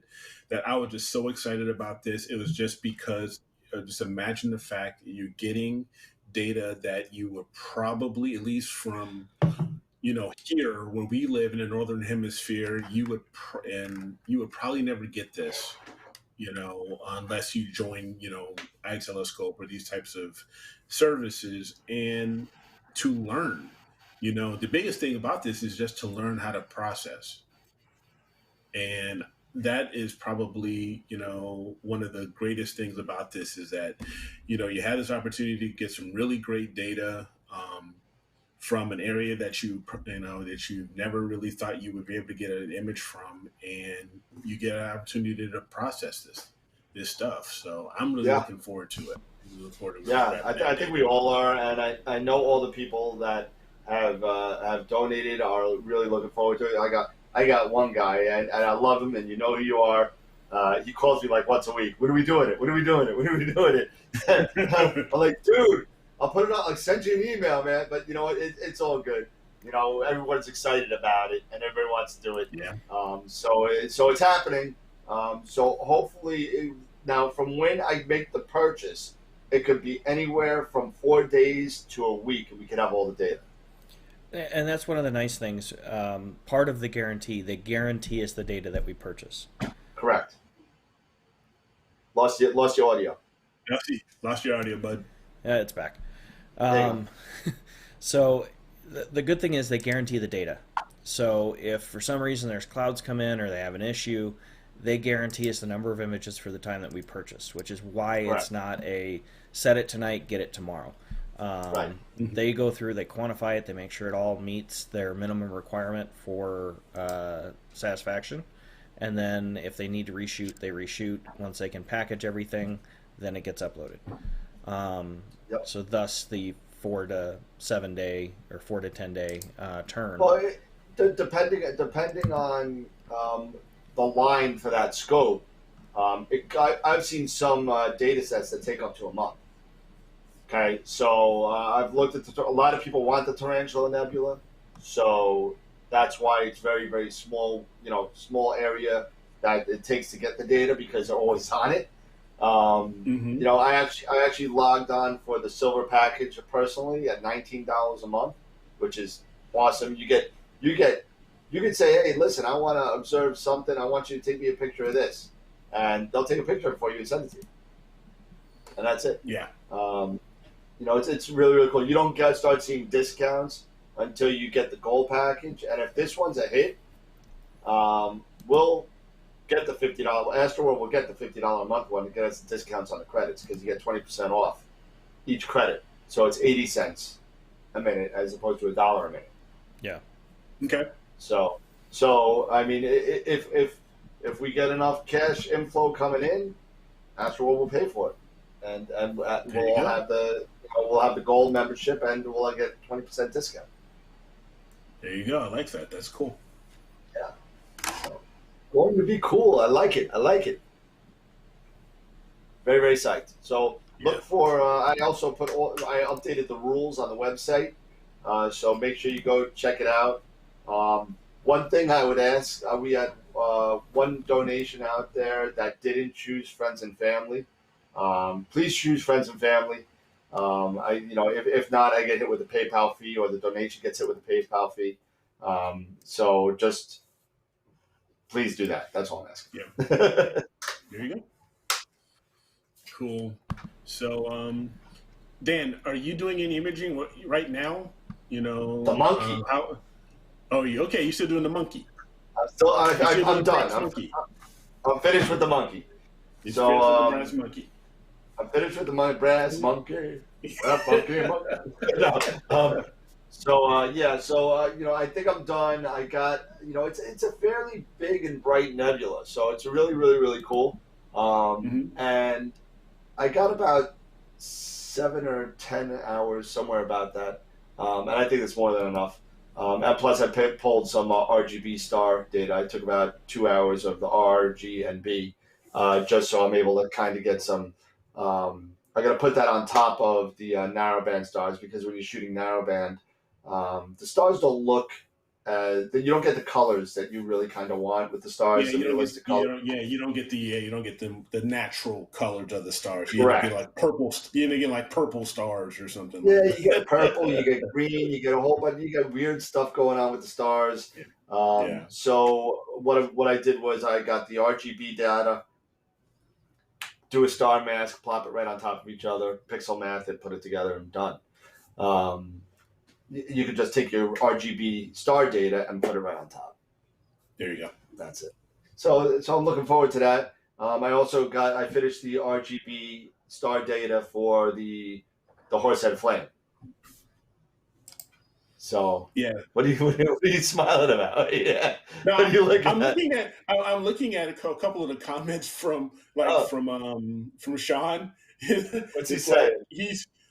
[SPEAKER 4] that I was just so excited about this. It was just because, just imagine the fact that you're getting data that you would probably, at least from, here where we live in the Northern Hemisphere, you would probably never get this, unless you join, iTelescope or these types of services and to learn. The biggest thing about this is just to learn how to process. And that is probably, one of the greatest things about this is that, you had this opportunity to get some really great data from an area that that you never really thought you would be able to get an image from, and you get an opportunity to process this stuff. So I'm really looking forward to it.
[SPEAKER 2] I think we all are, and I know all the people that have donated, are really looking forward to it. I got one guy, and I love him, and you know who you are. He calls me like once a week. When are we doing it? When are we doing it? When are we doing it? I'm like, dude, I'll put it on. I'll send you an email, man. But you know what? It's all good. You know, everyone's excited about it, and everybody wants to do it.
[SPEAKER 4] Yeah.
[SPEAKER 2] So it's happening. So hopefully, now from when I make the purchase, it could be anywhere from 4 days to a week, and we could have all the data.
[SPEAKER 5] And that's one of the nice things. Part of the guarantee, they guarantee us the data that we purchase.
[SPEAKER 2] Correct. Lost your audio.
[SPEAKER 4] Lost your audio, bud.
[SPEAKER 5] Yeah, it's back.
[SPEAKER 2] There you go.
[SPEAKER 5] So the good thing is they guarantee the data. So if for some reason there's clouds come in or they have an issue, they guarantee us the number of images for the time that we purchased, which is why it's not a set it tonight, get it tomorrow.
[SPEAKER 2] Right.
[SPEAKER 5] They go through, they quantify it, they make sure it all meets their minimum requirement for satisfaction. And then if they need to reshoot, they reshoot. Once they can package everything, then it gets uploaded. So thus the 4 to 7 day or 4 to 10 day turn.
[SPEAKER 2] Well, depending on the line for that scope, I've seen some data sets that take up to a month. Okay, so I've looked at a lot of people want the Tarantula Nebula, so that's why it's very, very small, small area that it takes to get the data because they're always on it. You know, I actually logged on for the silver package personally at $19 a month, which is awesome. You can say, hey, listen, I want to observe something. I want you to take me a picture of this, and they'll take a picture of it for you and send it to you, and that's it.
[SPEAKER 4] Yeah.
[SPEAKER 2] You know, it's really, really cool. You don't start seeing discounts until you get the gold package. And if this one's a hit, we'll get the $50. AstroWorld will get the $50 a month one to get us the discounts on the credits because you get 20% off each credit. So it's 80 cents a minute as opposed to $1 a minute.
[SPEAKER 5] Yeah.
[SPEAKER 4] Okay.
[SPEAKER 2] So I mean, if we get enough cash inflow coming in, AstroWorld will pay for it, and we'll have the gold membership, and we'll get 20% discount.
[SPEAKER 4] There you go. I like that. That's cool.
[SPEAKER 2] Yeah. So, going to be cool. I like it. Very, very psyched. So look for. I also I updated the rules on the website. So make sure you go check it out. One thing I would ask: we had one donation out there that didn't choose friends and family. Please choose friends and family. If not, I get hit with a PayPal fee, or the donation gets hit with a PayPal fee. So just please do that. That's all I'm asking.
[SPEAKER 4] Yeah. There you go. Cool. So, Dan, are you doing any imaging right now? You know,
[SPEAKER 2] the monkey.
[SPEAKER 4] Okay. You're still doing the monkey.
[SPEAKER 2] I'm done. I'm finished with the monkey.
[SPEAKER 4] Finished with the brass monkey.
[SPEAKER 2] I'm finished with the brass monkey. I think I'm done. I got, it's a fairly big and bright nebula, so it's really, really, really cool. And I got about 7 or 10 hours, somewhere about that, and I think it's more than enough. And plus, I pulled some RGB star data. I took about 2 hours of the R, G, and B, just so I'm able to kind of get some. I got to put that on top of the narrowband stars, because when you're shooting narrowband, the stars don't look. You don't get the colors that you really kind of want with the stars.
[SPEAKER 4] You don't get the natural colors of the stars. You
[SPEAKER 2] Correct.
[SPEAKER 4] Get like purple. You get like purple stars or something.
[SPEAKER 2] Yeah, you get purple, you get green, you get a whole bunch. You get weird stuff going on with the stars. So what I did was I got the RGB data, do a star mask, plop it right on top of each other, pixel math it, put it together, and done. You could just take your RGB star data and put it right on top.
[SPEAKER 4] There you go.
[SPEAKER 2] That's it. So I'm looking forward to that. I finished the RGB star data for the Horsehead Flame. So
[SPEAKER 4] yeah,
[SPEAKER 2] what are you smiling about? Yeah,
[SPEAKER 4] no,
[SPEAKER 2] what are you looking
[SPEAKER 4] I'm looking at a couple of the comments from Sean.
[SPEAKER 2] What's he saying?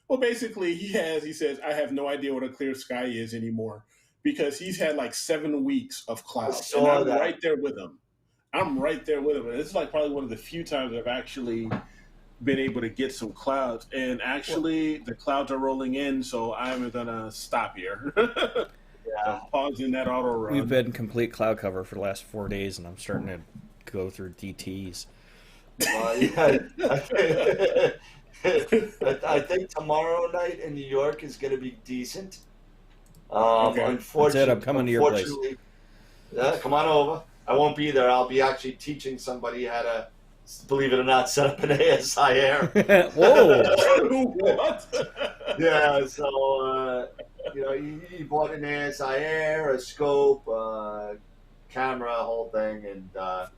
[SPEAKER 4] Well, basically, he says, I have no idea what a clear sky is anymore because he's had like 7 weeks of clouds. And I'm right there with him. I'm right there with him. And this is like probably one of the few times I've actually been able to get some clouds. And actually, the clouds are rolling in, so I'm going to stop here.
[SPEAKER 2] Yeah.
[SPEAKER 4] Pausing that auto run.
[SPEAKER 5] We've been complete cloud cover for the last 4 days, and I'm starting to go through DTs.
[SPEAKER 2] Yeah, I think tomorrow night in New York is going to be decent.
[SPEAKER 4] Okay.
[SPEAKER 2] Unfortunately,
[SPEAKER 5] I'm coming to your place.
[SPEAKER 2] Yeah, come on over. I won't be there. I'll be actually teaching somebody how to, believe it or not, set up an ASI Air.
[SPEAKER 5] Whoa!
[SPEAKER 4] What?
[SPEAKER 2] Yeah, so he bought an ASI Air, a scope, camera, whole thing, and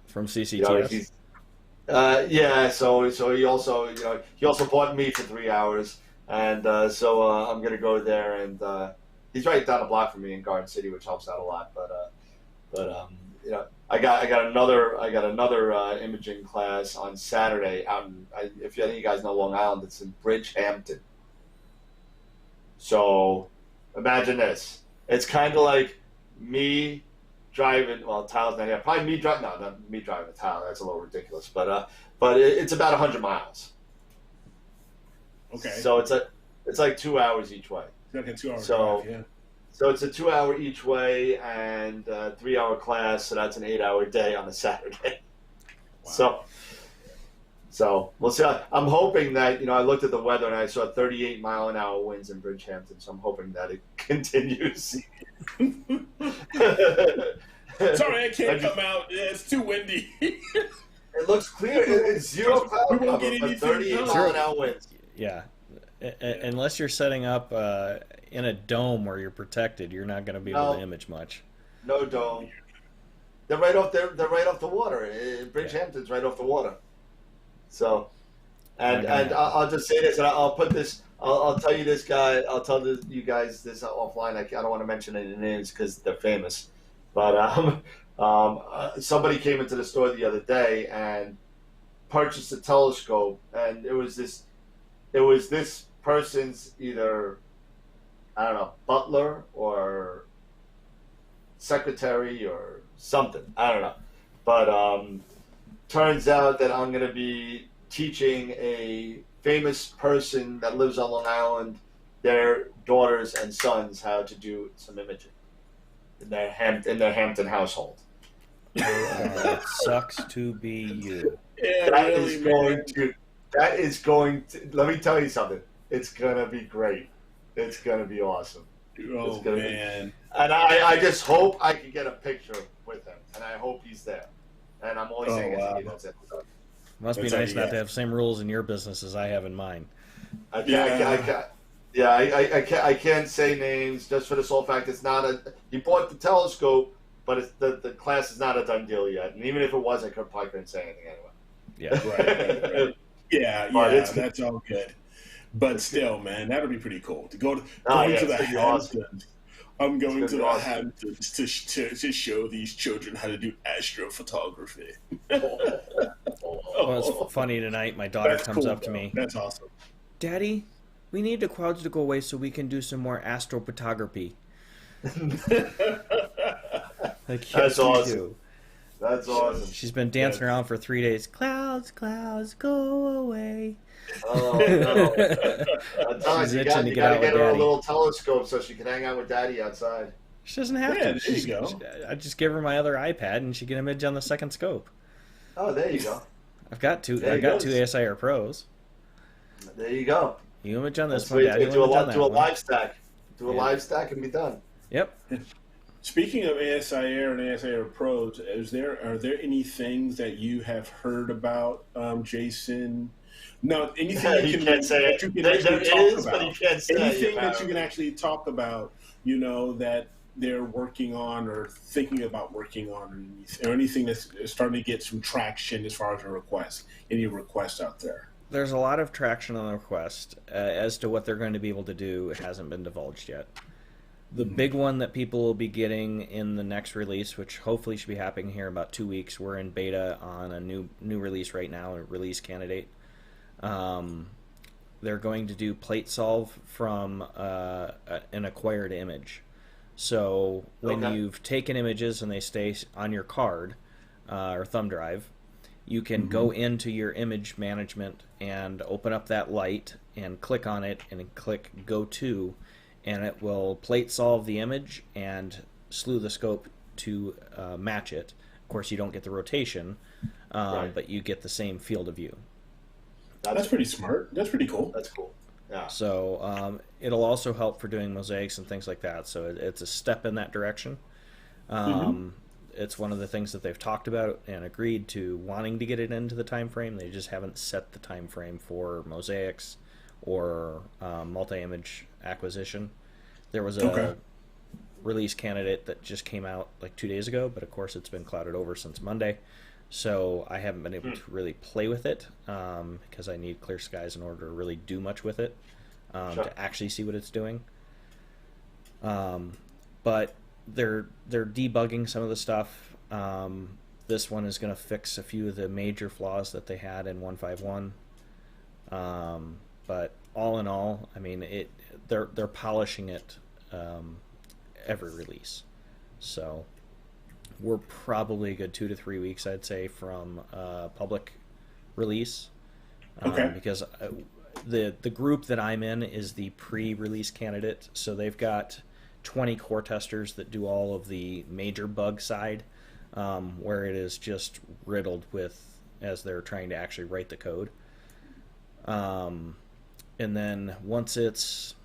[SPEAKER 5] From CCTS.
[SPEAKER 2] Yeah, so he also bought me for 3 hours, and so I'm gonna go there, and he's right down the block from me in Garden City, which helps out a lot. But I got another imaging class on Saturday out in, if any of you guys know Long Island, it's in Bridgehampton. So imagine this. It's kind of like me driving, well, Tyler's not here. Probably me driving, no, not me driving to Tyler. That's a little ridiculous. But it's about 100 miles.
[SPEAKER 4] Okay.
[SPEAKER 2] So it's like 2 hours each way.
[SPEAKER 4] It's like a 2 hour drive, yeah.
[SPEAKER 2] So it's a 2 hour each way and 3 hour class. So that's an 8 hour day on a Saturday. Wow. So we'll see. I'm hoping that, I looked at the weather and I saw 38-mile-an-hour winds in Bridgehampton. So I'm hoping that it continues.
[SPEAKER 4] Sorry, I can't come out. Yeah, it's too windy.
[SPEAKER 2] It looks clear. It's zero cloud cover, but 38-mile-an-hour winds.
[SPEAKER 5] Yeah. Unless you're setting up in a dome where you're protected, you're not going to be able to image much.
[SPEAKER 2] No dome. They're right off the water. Bridgehampton's right off the water. So, and I'll just say this, and I'll put this. I'll tell you this guy. I'll tell you guys this offline. I don't want to mention any names because they're famous. But somebody came into the store the other day and purchased a telescope, and it was this person's either, I don't know, butler or secretary or something. I don't know. But turns out that I'm going to be teaching a famous person that lives on Long Island, their daughters and sons, how to do some imaging in their Hampton household.
[SPEAKER 5] It sucks to be you.
[SPEAKER 4] Yeah,
[SPEAKER 2] that is going to. Let me tell you something. It's gonna be great. It's gonna be awesome.
[SPEAKER 4] Oh man!
[SPEAKER 2] And I just hope I can get a picture with him, and I hope he's there. And I'm only saying that's it.
[SPEAKER 5] Must be nice not to have the same rules in your business as I have in mine.
[SPEAKER 2] I can't say names just for the sole fact it's not a. He bought the telescope, but it's the class is not a done deal yet. And even if it was, I probably couldn't say anything anyway.
[SPEAKER 5] Yeah,
[SPEAKER 4] right. Yeah, that's all good. But still, man, that'll be pretty cool to go to the Hamptons. I'm going to the Hamptons to show these children how to do astrophotography.
[SPEAKER 5] Well, it's funny tonight. My daughter comes up to me.
[SPEAKER 4] That's awesome.
[SPEAKER 5] Daddy, we need the clouds to go away so we can do some more astrophotography.
[SPEAKER 2] That's awesome. That's awesome.
[SPEAKER 5] She's been dancing around for 3 days. Clouds, clouds, go away.
[SPEAKER 2] Oh, no. You got to get her a little telescope so she can hang out with Daddy outside.
[SPEAKER 5] She doesn't have to.
[SPEAKER 4] There you go.
[SPEAKER 5] I just give her my other iPad and she can image on the second scope.
[SPEAKER 2] Oh, there you go.
[SPEAKER 5] I've got two ASIR Pros.
[SPEAKER 2] There you go.
[SPEAKER 5] You image on this one, Daddy.
[SPEAKER 2] Do a live stack. Do a live stack and be done.
[SPEAKER 5] Yep.
[SPEAKER 4] Speaking of ASIR and ASIR Pros, are there any things that you have heard about, Jason? No, anything you can say that you can actually talk about. But you can't say anything that you can actually talk about. That they're working on or thinking about working on, or anything that's starting to get some traction as far as a request. Any requests out there?
[SPEAKER 5] There's a lot of traction on the request. As to what they're going to be able to do, it hasn't been divulged yet. The big one that people will be getting in the next release, which hopefully should be happening here in about 2 weeks, we're in beta on a new release right now, a release candidate. they're going to do plate solve from an acquired image. So when you've taken images and they stay on your card or thumb drive, you can go into your image management and open up that light and click on it and click Go To, and it will plate solve the image and slew the scope to match it. Of course, you don't get the rotation, but you get the same field of view.
[SPEAKER 4] That's pretty smart. That's pretty cool.
[SPEAKER 2] That's cool. Yeah.
[SPEAKER 5] So it'll also help for doing mosaics and things like that. So it's a step in that direction. It's one of the things that they've talked about and agreed to wanting to get it into the time frame. They just haven't set the time frame for mosaics or multi-image acquisition. There was a release candidate that just came out like 2 days ago, but of course it's been clouded over since Monday. So I haven't been able to really play with it because I need clear skies in order to really do much with it to actually see what it's doing. But they're debugging some of the stuff. This one is going to fix a few of the major flaws that they had in 151. But all in all, I mean, they're polishing it every release. So we're probably a good 2 to 3 weeks, I'd say, from public release. Because the group that I'm in is the pre-release candidate, so they've got 20 core testers that do all of the major bug side, where it is just riddled with as they're trying to actually write the code. And then once it's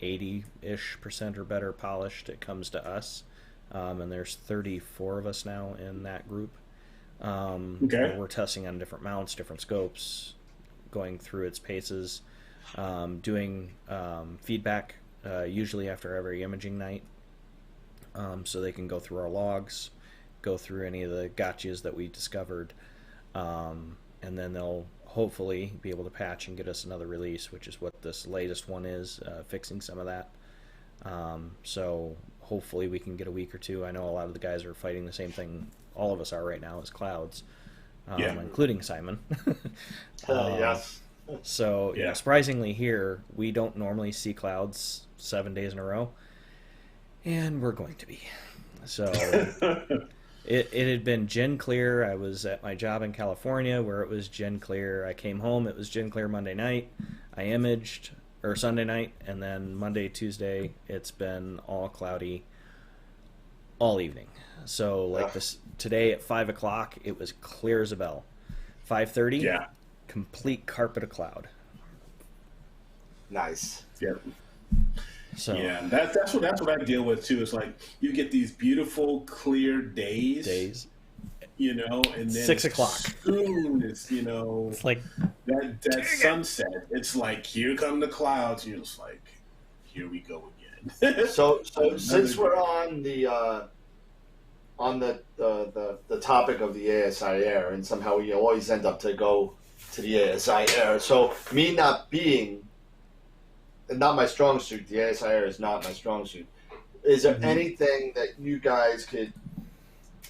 [SPEAKER 5] 80-ish% or better polished, it comes to us. And there's 34 of us now in that group. We're testing on different mounts, different scopes, going through its paces, doing feedback usually after every imaging night, so they can go through our logs, go through any of the gotchas that we discovered, and then they'll hopefully be able to patch and get us another release, which is what this latest one is, fixing some of that. So hopefully we can get a week or two. I know a lot of the guys are fighting the same thing all of us are right now, as clouds, including Simon.
[SPEAKER 2] Yes.
[SPEAKER 5] So surprisingly here, we don't normally see clouds 7 days in a row, and we're going to be. So it had been gen clear. I was at my job in California where it was gen clear. I came home, it was gen clear Monday night. I imaged, or Sunday night, and then Monday, Tuesday, it's been all cloudy all evening. So like this today at 5 o'clock, it was clear as a bell. 5:30, complete carpet of cloud.
[SPEAKER 2] Nice.
[SPEAKER 4] Yep.
[SPEAKER 5] So
[SPEAKER 4] that's what I deal with too. It's like you get these beautiful clear days, you know, and then
[SPEAKER 5] 6 o'clock.
[SPEAKER 4] Soon as
[SPEAKER 5] it's like
[SPEAKER 4] that sunset. It's like here come the clouds. You're just like, here we go again.
[SPEAKER 2] So since we're on the topic of the ASI Air, and somehow we always end up to go to the ASI Air. So me not being not my strong suit, the ASI Air is not my strong suit. Is there anything that you guys could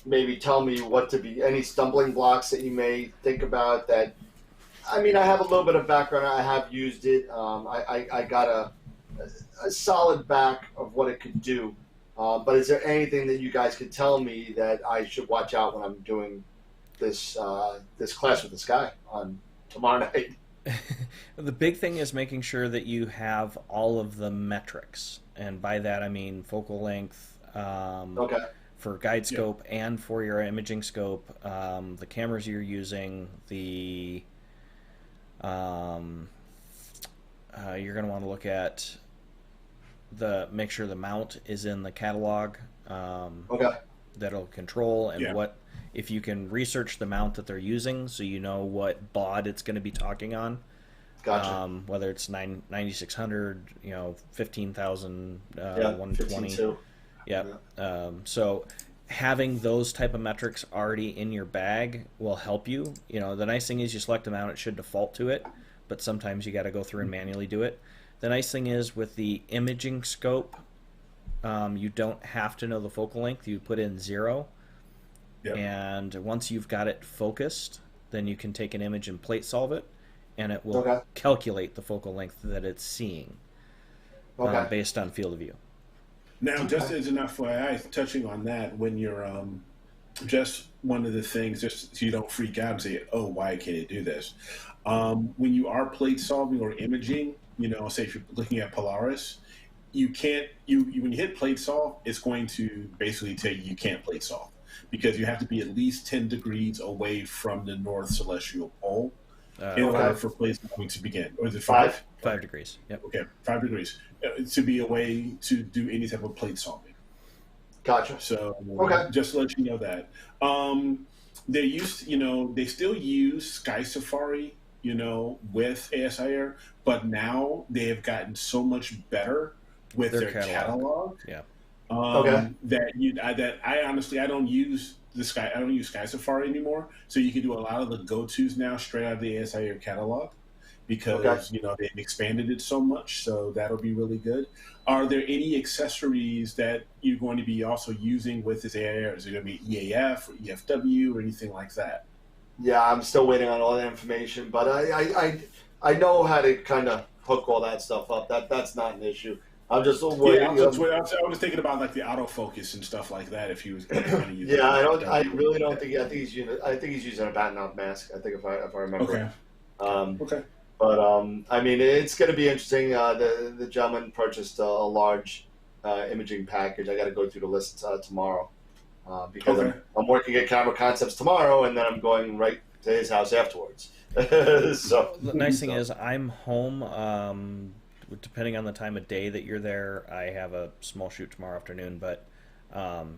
[SPEAKER 2] maybe tell me what to be, any stumbling blocks that you may think about that? I mean, I have a little bit of background. I have used it. I got a solid back of what it could do. But is there anything that you guys could tell me that I should watch out when I'm doing this Clash with the Sky on tomorrow night?
[SPEAKER 5] The big thing is making sure that you have all of the metrics, and by that I mean focal length for guide scope and for your imaging scope, the cameras you're using, the you're going to want to look at make sure the mount is in the catalog that'll control, and what if you can research the mount that they're using so you know what baud it's going to be talking on.
[SPEAKER 2] Gotcha.
[SPEAKER 5] Whether it's 9600, 15,000, 120. So having those type of metrics already in your bag will help you. The nice thing is you select the mount, it should default to it, but sometimes you got to go through and manually do it. The nice thing is with the imaging scope, you don't have to know the focal length. You put in 0. And once you've got it focused, then you can take an image and plate solve it, and it will calculate the focal length that it's seeing based on field of view.
[SPEAKER 4] Now, just as an FYI, touching on that, when you're just one of the things, just so you don't freak out and say, "Oh, why can't it do this?" When you are plate solving or imaging, say if you're looking at Polaris, you can't. When you hit plate solve, it's going to basically tell you can't plate solve because you have to be at least 10 degrees away from the north celestial pole in order for plate solving to begin. Or is it 5?
[SPEAKER 5] 5 degrees. Yep.
[SPEAKER 4] Okay, 5 degrees to be a way to do any type of plate solving.
[SPEAKER 2] Gotcha.
[SPEAKER 4] So just to let you know that they still use Sky Safari, with ASIR, but now they have gotten so much better with their catalog.
[SPEAKER 5] Yeah.
[SPEAKER 4] That I honestly I don't use Sky Safari anymore. So you can do a lot of the go-tos now straight out of the ASIR catalog. Because they've expanded it so much, so that'll be really good. Are there any accessories that you're going to be also using with this AIR? Is it going to be EAF or EFW or anything like that?
[SPEAKER 2] Yeah, I'm still waiting on all that information, but I know how to kind of hook all that stuff up. That's not an issue. I'm just waiting.
[SPEAKER 4] I was thinking about like the autofocus and stuff like that. If he was going to use
[SPEAKER 2] I really don't think. I think he's using a bat-mount mask. I think if I remember.
[SPEAKER 4] Okay.
[SPEAKER 2] But I mean, it's going to be interesting. The gentleman purchased a large imaging package. I got to go through the list tomorrow because I'm working at Camera Concepts tomorrow, and then I'm going right to his house afterwards. So
[SPEAKER 5] the nice thing is I'm home. Depending on the time of day that you're there, I have a small shoot tomorrow afternoon. But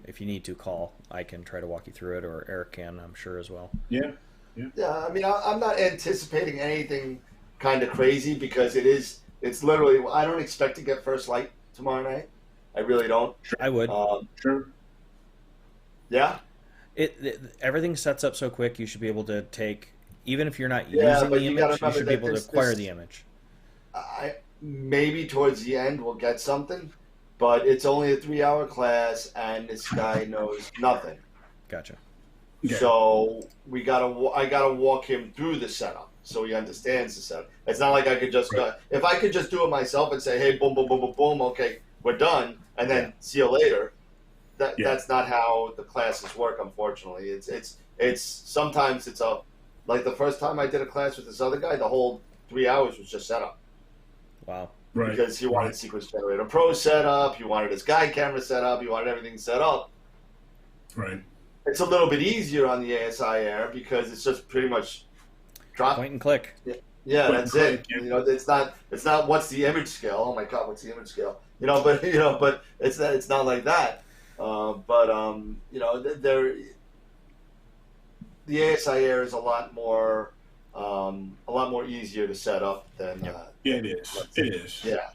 [SPEAKER 5] if you need to call, I can try to walk you through it, or Eric can, I'm sure, as well.
[SPEAKER 4] Yeah.
[SPEAKER 2] I mean, I'm not anticipating anything kind of crazy because it's literally, I don't expect to get first light tomorrow night. I really don't.
[SPEAKER 5] I would.
[SPEAKER 4] Sure.
[SPEAKER 2] Yeah.
[SPEAKER 5] Everything sets up so quick. You should be able to take, even if you're not using the image, you should be able to acquire the image.
[SPEAKER 2] Maybe towards the end we'll get something, but it's only a 3-hour class and this guy knows nothing.
[SPEAKER 5] Gotcha.
[SPEAKER 2] Okay. So I gotta walk him through the setup so he understands the setup. It's not like I could just if I could just do it myself and say, hey, boom, boom, boom, boom, boom, okay, we're done, and then see you later. That's not how the classes work, unfortunately. It's sometimes it's like the first time I did a class with this other guy, the whole 3 hours was just setup.
[SPEAKER 5] Wow.
[SPEAKER 2] Right. Because he wanted Sequence Generator Pro set up, he wanted his guide camera set up, he wanted everything set up.
[SPEAKER 4] Right.
[SPEAKER 2] It's a little bit easier on the ASIR because it's just pretty much drop,
[SPEAKER 5] point and click.
[SPEAKER 2] Yeah, that's it. It's not what's the image scale. Oh my God, what's the image scale? But it's not like that. The ASIR is a lot more easier to set up than.
[SPEAKER 4] Yeah, it is. It is.
[SPEAKER 2] Yeah.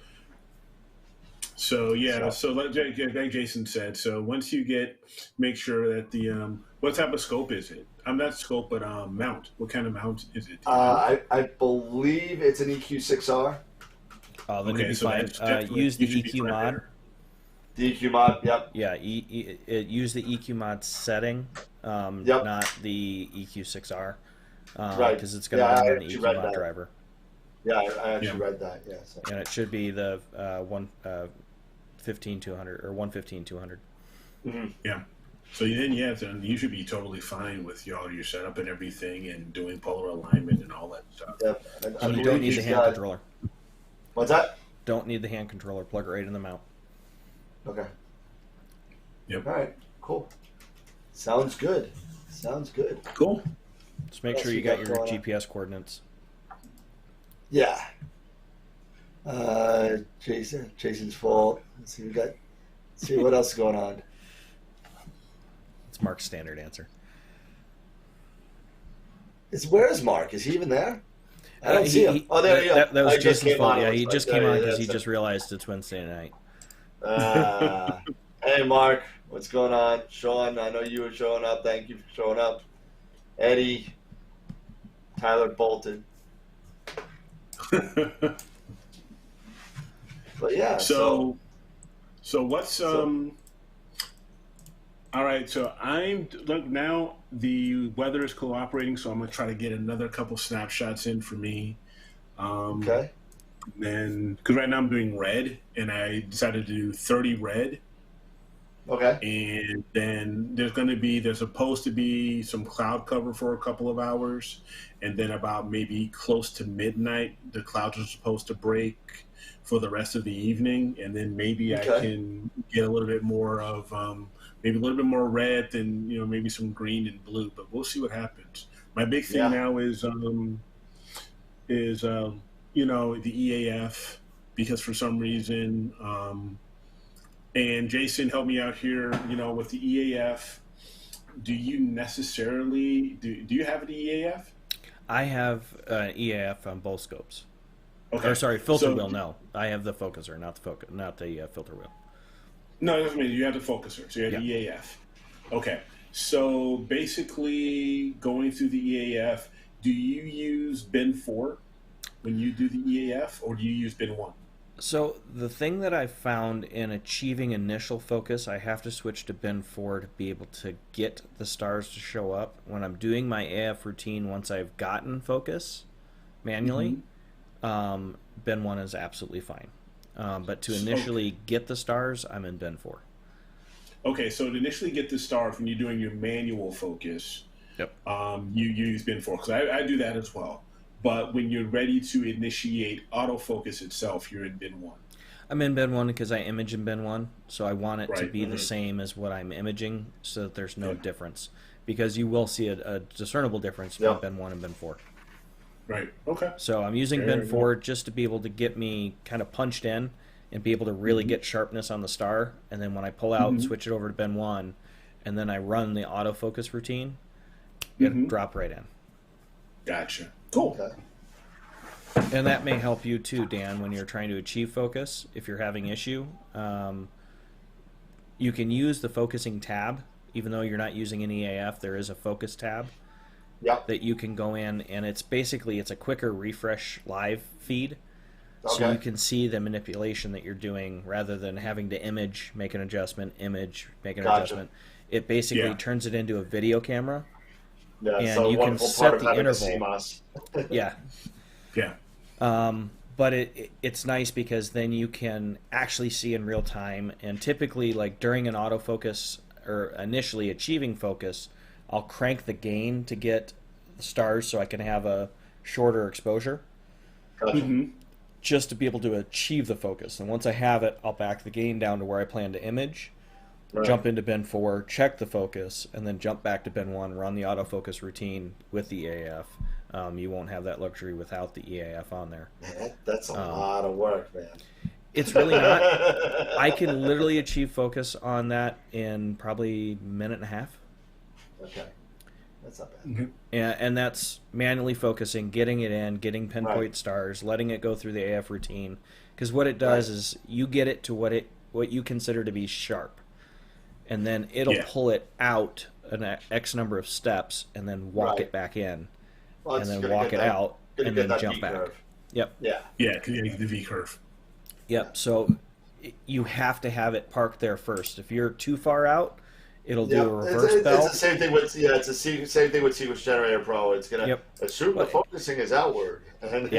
[SPEAKER 4] So like Jason said, so once you make sure that the what type of scope is it? I'm not scope, but mount. What kind of mount is it?
[SPEAKER 2] I believe it's an EQ6R.
[SPEAKER 5] Oh, then you'd be fine. Use the EQ mod.
[SPEAKER 2] The EQ mod, yep.
[SPEAKER 5] Yeah, use the EQ mod setting, not the EQ6R, because it's going to run on the EQ mod driver.
[SPEAKER 2] Yeah, I actually read that. Yeah, so.
[SPEAKER 5] And it should be the 115-200 or 115-200.
[SPEAKER 4] Mm-hmm. Yeah. So then, then you should be totally fine with all your setup and everything, and doing polar alignment and all that stuff.
[SPEAKER 2] Yep.
[SPEAKER 5] So you don't need the hand controller.
[SPEAKER 2] What's that?
[SPEAKER 5] Don't need the hand controller. Plug it right in the mount.
[SPEAKER 2] Okay.
[SPEAKER 4] Yep.
[SPEAKER 2] All right. Cool. Sounds good.
[SPEAKER 4] Cool.
[SPEAKER 5] Just make sure you got your GPS coordinates.
[SPEAKER 2] Yeah. Jason's fault. Let's see what else is going on.
[SPEAKER 5] It's Mark's standard answer.
[SPEAKER 2] Where's Mark? Is he even there? I don't see him. There he is.
[SPEAKER 5] That was Jason's fault. Yeah, he just came on because he just realized it's Wednesday night.
[SPEAKER 2] Hey, Mark. What's going on? Sean, I know you were showing up. Thank you for showing up. Eddie. Tyler Bolton. But yeah.
[SPEAKER 4] So what's all right, so now the weather is cooperating, so I'm gonna try to get another couple snapshots in for me
[SPEAKER 2] Okay.
[SPEAKER 4] Then, because right now I'm doing red, and I decided to do 30 red.
[SPEAKER 2] Okay.
[SPEAKER 4] And then there's supposed to be some cloud cover for a couple of hours, and then about maybe close to midnight, the clouds are supposed to break for the rest of the evening, and then maybe I can get a little bit more of maybe a little bit more red and maybe some green and blue, but we'll see what happens. My big thing now is the EAF, because for some reason. And Jason, help me out here. With the EAF, do you necessarily do you have an EAF?
[SPEAKER 5] I have an EAF on both scopes.
[SPEAKER 4] Okay.
[SPEAKER 5] Or sorry, filter wheel. No, I have the focuser, not the filter wheel.
[SPEAKER 4] No, it doesn't mean you have the focuser. So you have the EAF. Okay. So basically, going through the EAF, do you use bin 4 when you do the EAF, or do you use bin 1?
[SPEAKER 5] So the thing that I've found in achieving initial focus, I have to switch to bin 4 to be able to get the stars to show up. When I'm doing my AF routine, once I've gotten focus manually, bin 1 is absolutely fine. But to initially get the stars, I'm in bin 4.
[SPEAKER 4] Okay, so to initially get the stars when you're doing your manual focus, you use bin 4, because I do that as well. But when you're ready to initiate autofocus itself, you're in bin 1.
[SPEAKER 5] I'm in bin 1 because I image in bin 1, so I want it to be the same as what I'm imaging, so that there's no difference. Because you will see a discernible difference between bin 1 and bin 4.
[SPEAKER 4] Right, okay.
[SPEAKER 5] So I'm using bin 4 just to be able to get me kind of punched in and be able to really get sharpness on the star. And then when I pull out and switch it over to bin 1, and then I run the autofocus routine, it'll drop right in.
[SPEAKER 4] Gotcha. Cool.
[SPEAKER 2] Okay.
[SPEAKER 5] And that may help you too, Dan, when you're trying to achieve focus. If you're having issue, you can use the focusing tab. Even though you're not using an EAF, there is a focus tab that you can go in, and it's a quicker refresh live feed. So you can see the manipulation that you're doing rather than having to image, make an adjustment, image, make an adjustment. It basically turns it into a video camera.
[SPEAKER 2] Yeah,
[SPEAKER 5] and
[SPEAKER 2] so
[SPEAKER 5] you can set the interval. But it's nice because then you can actually see in real time, and typically like during an autofocus or initially achieving focus, I'll crank the gain to get the stars so I can have a shorter exposure. Just to be able to achieve the focus. And once I have it, I'll back the gain down to where I plan to image. Jump into bin 4, check the focus, and then jump back to bin 1, run the autofocus routine with the EAF. You won't have that luxury without the EAF on there.
[SPEAKER 2] That's a lot of work, man.
[SPEAKER 5] It's really not. I can literally achieve focus on that in probably a minute and a half.
[SPEAKER 2] Okay. That's not bad.
[SPEAKER 5] And that's manually focusing, getting it in, getting pinpoint stars, letting it go through the AF routine. Because what it does is you get it to what you consider to be sharp. And then it'll pull it out an X number of steps and then walk it back in. And then walk it out and then jump back.
[SPEAKER 2] Curve.
[SPEAKER 5] Yep.
[SPEAKER 4] Yeah, because you get the V curve.
[SPEAKER 5] Yep. So you have to have it parked there first. If you're too far out, it'll do a reverse belt.
[SPEAKER 2] It's the same thing with same thing with Sequence Generator Pro. It's gonna assume the focusing is outward, and if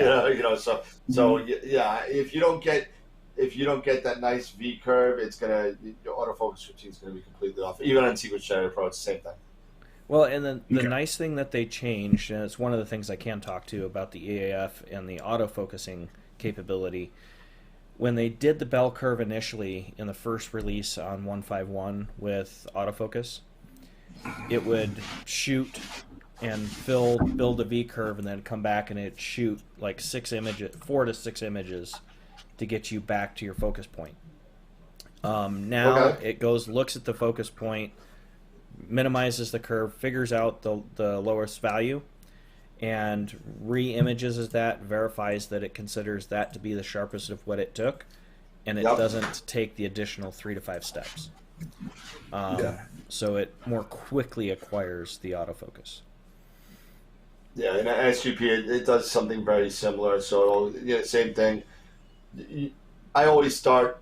[SPEAKER 2] you don't get that nice V curve, it's gonna your autofocus routine is gonna be completely off. Even on Sequence Generator Pro, it's the same thing.
[SPEAKER 5] Well, and then the nice thing that they changed, and it's one of the things I can talk to about the EAF and the autofocusing capability. When they did the bell curve initially in the first release on 151 with autofocus, it would shoot and build a V curve and then come back and it'd shoot like 4 to 6 images to get you back to your focus point. Now it looks at the focus point, minimizes the curve, figures out the lowest value, and re-images that, verifies that it considers that to be the sharpest of what it took, and it doesn't take the additional 3 to 5 steps. So it more quickly acquires the autofocus.
[SPEAKER 2] Yeah, in SGP it does something very similar. So same thing. I always start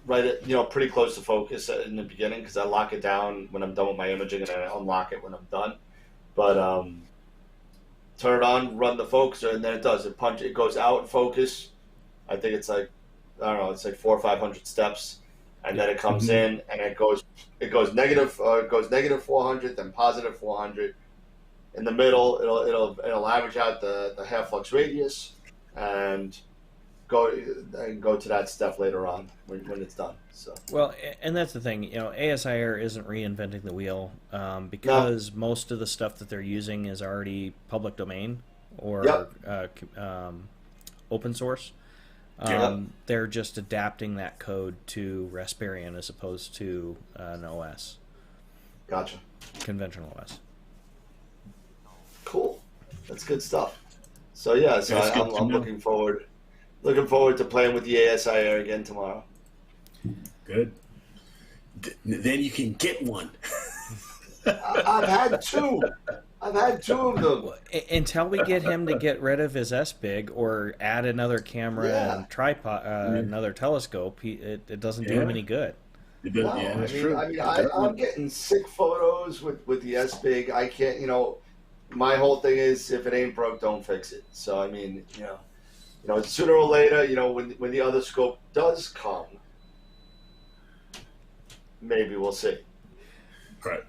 [SPEAKER 2] pretty close to focus in the beginning because I lock it down when I'm done with my imaging and I unlock it when I'm done. But turn it on, run the focuser, and then it does. It goes out focus. I think it's like, I don't know, it's like 400 or 500 steps, and then it comes in and it goes negative 400, then positive 400. In the middle, it'll average out the half flux radius, and go to that step later on when it's done. So
[SPEAKER 5] well, and that's the thing, ASIR isn't reinventing the wheel, because most of the stuff that they're using is already public domain or open source. They're just adapting that code to Raspberry as opposed to an OS.
[SPEAKER 2] Gotcha.
[SPEAKER 5] Conventional OS.
[SPEAKER 2] Cool. That's good stuff. So yeah, I'm looking forward to playing with the ASIR again tomorrow.
[SPEAKER 4] Good. Then you can get one.
[SPEAKER 2] I've had two of them.
[SPEAKER 5] Until we get him to get rid of his S-Big or add another camera and tripod, another telescope, it doesn't do him any good.
[SPEAKER 4] That's true.
[SPEAKER 2] I'm getting sick photos with the S-Big. I can't, my whole thing is, if it ain't broke, don't fix it. So, sooner or later, when the other scope does come, maybe we'll see.
[SPEAKER 4] Right.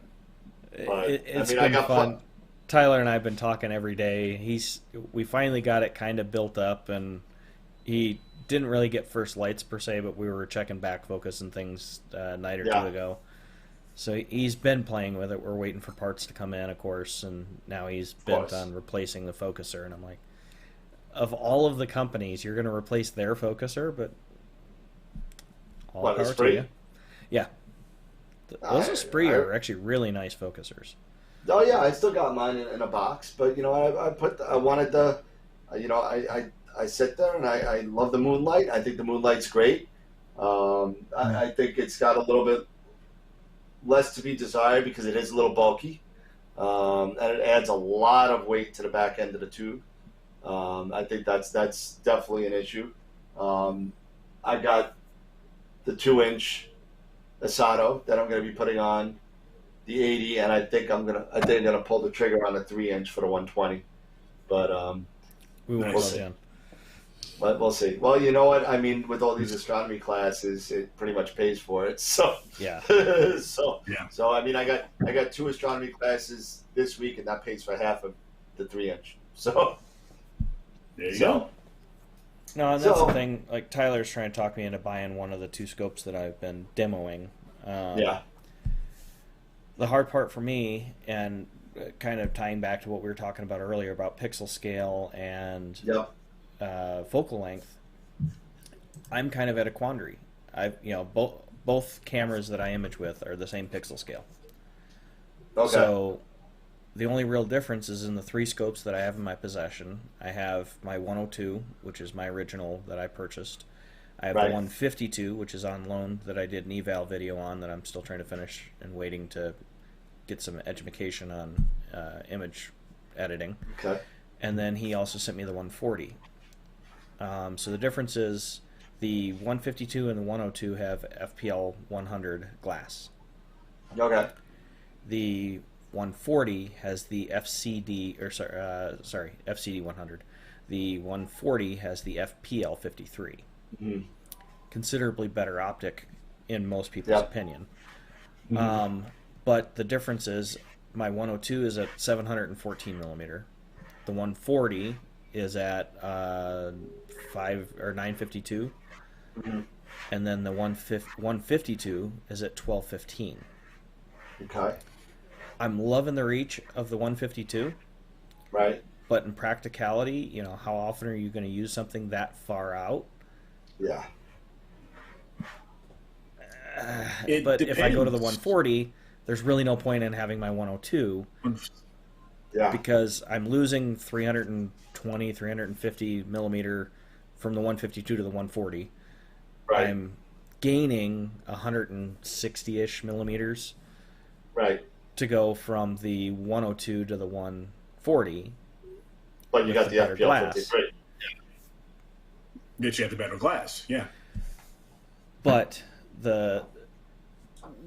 [SPEAKER 2] But,
[SPEAKER 5] it's been fun. Tyler and I have been talking every day. We finally got it kind of built up, and he didn't really get first lights per se, but we were checking back focus and things a night or two ago. So he's been playing with it. We're waiting for parts to come in, of course, and now he's bent on replacing the focuser. And I'm like, of all of the companies, you're going to replace their focuser, but all power to you. Yeah. Those Esprit are actually really nice focusers.
[SPEAKER 2] Oh yeah, I still got mine in a box, but I sit there and I love the Moonlight. I think the Moonlight's great. I think it's got a little bit less to be desired because it is a little bulky, and it adds a lot of weight to the back end of the tube. I think that's definitely an issue. I got the 2-inch Asato that I'm going to be putting on the 80, and I think I'm gonna pull the trigger on the 3-inch for the 120. But
[SPEAKER 5] we won't
[SPEAKER 2] we'll
[SPEAKER 5] go
[SPEAKER 2] see.
[SPEAKER 5] down.
[SPEAKER 2] But we'll see. Well, you know what? I mean, with all these astronomy classes, it pretty much pays for it. So
[SPEAKER 5] yeah.
[SPEAKER 2] So I mean, I got 2 astronomy classes this week, and that pays for half of the 3-inch. So
[SPEAKER 4] there you go.
[SPEAKER 5] No, and that's the thing. Like, Tyler's trying to talk me into buying one of the 2 scopes that I've been demoing. The hard part for me, and kind of tying back to what we were talking about earlier about pixel scale and focal length, I'm kind of at a quandary. Both cameras that I image with are the same pixel scale. Okay. So the only real difference is in the 3 scopes that I have in my possession. I have my 102, which is my original that I purchased. I have the 152, which is on loan, that I did an eval video on that I'm still trying to finish and waiting to get some education on image editing.
[SPEAKER 2] Okay.
[SPEAKER 5] And then he also sent me the 140. So the difference is the 152 and the 102 have FPL 100 glass.
[SPEAKER 2] Okay.
[SPEAKER 5] The 140 has the FCD 100. The 140 has the FPL 53. Mm-hmm. Considerably better optic in most people's opinion. Mm-hmm. But the difference is my 102 is at 714 millimeter. The 140 is at 952. Mm-hmm. And then the 152 is at 1215.
[SPEAKER 2] Okay.
[SPEAKER 5] I'm loving the reach of the 152.
[SPEAKER 2] Right.
[SPEAKER 5] But in practicality, how often are you going to use something that far out?
[SPEAKER 2] Yeah.
[SPEAKER 5] But if I go to the 140, there's really no point in having my 102.
[SPEAKER 2] Yeah.
[SPEAKER 5] Because I'm losing 320, 350 millimeter from the 152 to the 140.
[SPEAKER 2] Right.
[SPEAKER 5] I'm gaining 160-ish millimeters.
[SPEAKER 2] Right.
[SPEAKER 5] To go from the 102 to the 140.
[SPEAKER 2] But you got the FPL 53.
[SPEAKER 4] That you have the better glass, yeah.
[SPEAKER 5] But the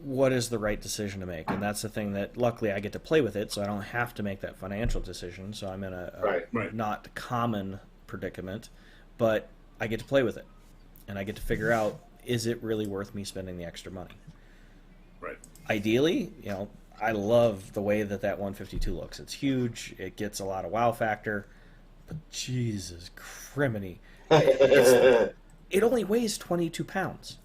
[SPEAKER 5] what is the right decision to make? And that's the thing that luckily I get to play with it, so I don't have to make that financial decision. So I'm in a not common predicament, but I get to play with it, and I get to figure out, is it really worth me spending the extra money?
[SPEAKER 4] Right.
[SPEAKER 5] Ideally, I love the way that 152 looks. It's huge. It gets a lot of wow factor, but Jesus criminy, it only weighs 22 pounds.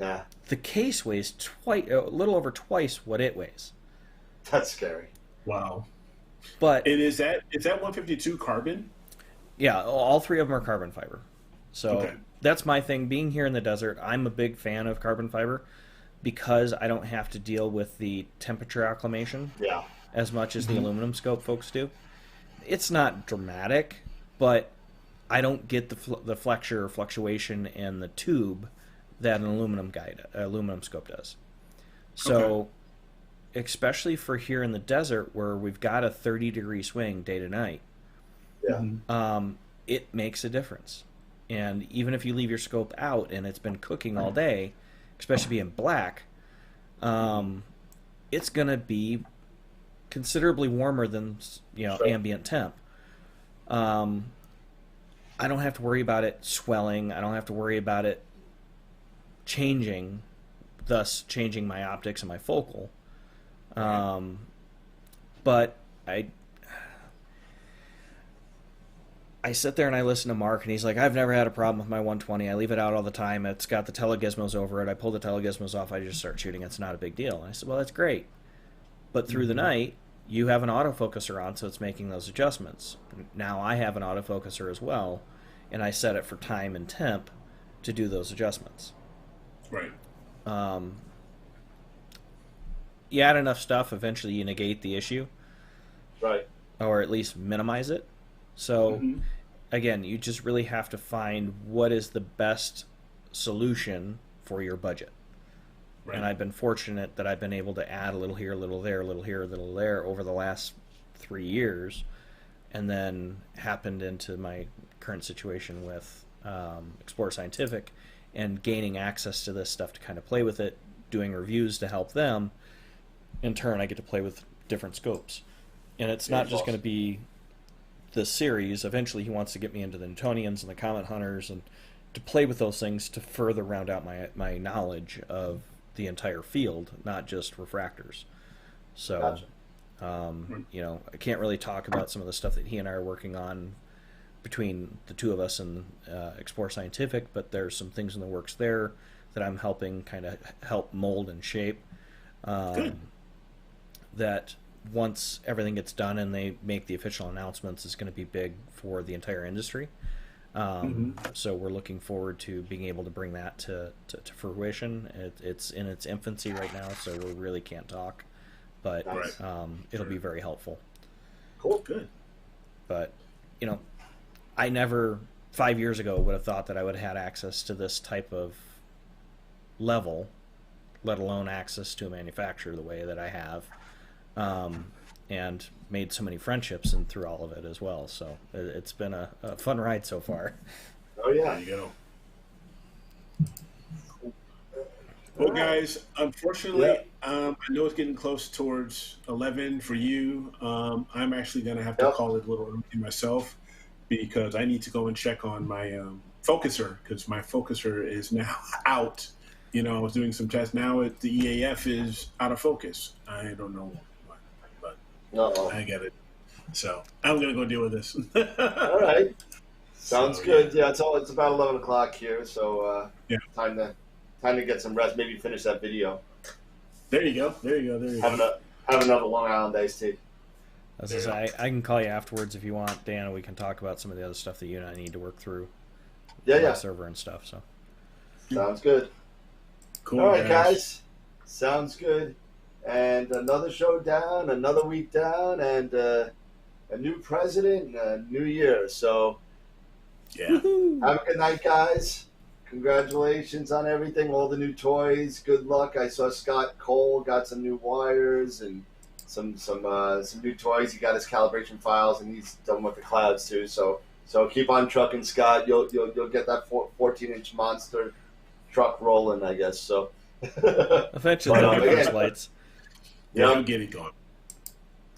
[SPEAKER 2] Yeah.
[SPEAKER 5] The case weighs a little over twice what it weighs.
[SPEAKER 2] That's scary.
[SPEAKER 4] Wow.
[SPEAKER 5] But
[SPEAKER 4] is that 152 carbon?
[SPEAKER 5] Yeah, all three of them are carbon fiber. So that's my thing. Being here in the desert, I'm a big fan of carbon fiber because I don't have to deal with the temperature acclimation as much as the aluminum scope folks do. It's not dramatic, but I don't get the flexure or fluctuation in the tube that an aluminum scope does. So especially for here in the desert where we've got a 30-degree swing day to night, it makes a difference. And even if you leave your scope out and it's been cooking all day, especially being black, it's going to be considerably warmer than ambient temp. I don't have to worry about it swelling. I don't have to worry about it changing, thus changing my optics and my focal. But I sit there and I listen to Mark, and he's like, I've never had a problem with my 120. I leave it out all the time. It's got the telegizmos over it. I pull the telegizmos off. I just start shooting. It's not a big deal. And I said, well, that's great. But through the night, you have an autofocuser on, so it's making those adjustments. Now I have an autofocuser as well, and I set it for time and temp to do those adjustments.
[SPEAKER 4] Right.
[SPEAKER 5] You add enough stuff, eventually you negate the issue.
[SPEAKER 2] Right.
[SPEAKER 5] Or at least minimize it. So, again, you just really have to find what is the best solution for your budget. Right. And I've been fortunate that I've been able to add a little here, a little there, a little here, a little there over the last 3 years, and then happened into my current situation with Explore Scientific and gaining access to this stuff to kind of play with it, doing reviews to help them. In turn, I get to play with different scopes. And it's not just going to be the series. Eventually he wants to get me into the Newtonians and the Comet Hunters and to play with those things to further round out my knowledge of the entire field, not just refractors. So, I can't really talk about some of the stuff that he and I are working on between the two of us and Explore Scientific, but there's some things in the works there that I'm helping kind of help mold and shape. That once everything gets done and they make the official announcements, is going to be big for the entire industry. So we're looking forward to being able to bring that to fruition. It's in its infancy right now, so we really can't talk, but it'll be very helpful.
[SPEAKER 2] Cool, good.
[SPEAKER 5] But, I never, 5 years ago, would have thought that I would have had access to this type of level, let alone access to a manufacturer the way that I have. And made so many friendships and through all of it as well. So it's been a fun ride so far.
[SPEAKER 2] Oh yeah,
[SPEAKER 4] there you go. Well, guys, unfortunately, I know it's getting close towards 11 for you. I'm actually going to have to call it a little early myself because I need to go and check on my focuser because my focuser is now out. I was doing some tests. Now the EAF is out of focus. I don't know. I get it. So I'm gonna go deal with this.
[SPEAKER 2] All right. Sounds good. Yeah, it's about 11 o'clock here, so time to get some rest. Maybe finish that video.
[SPEAKER 4] There you go.
[SPEAKER 2] Have another Long Island iced tea.
[SPEAKER 5] I can call you afterwards if you want, Dan, and we can talk about some of the other stuff that you and I need to work through. Server and stuff. So
[SPEAKER 2] sounds good.
[SPEAKER 4] Cool.
[SPEAKER 2] All right, guys. Sounds good. And another show down, another week down, and a new president, and a new year. So, have a good night, guys. Congratulations on everything, all the new toys. Good luck. I saw Scott Cole got some new wires and some new toys. He got his calibration files, and he's done with the clouds too. So keep on trucking, Scott. You'll get that 14-inch monster truck rolling, I guess. So.
[SPEAKER 5] Eventually, they'll get those lights.
[SPEAKER 4] Yeah, I'll get it going.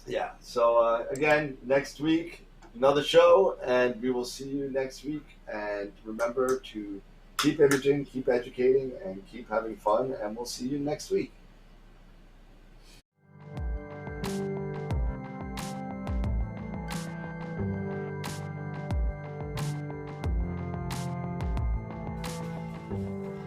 [SPEAKER 2] Yeah. So again, next week another show, and we will see you next week. And remember to keep imaging, keep educating, and keep having fun. And we'll see you next week.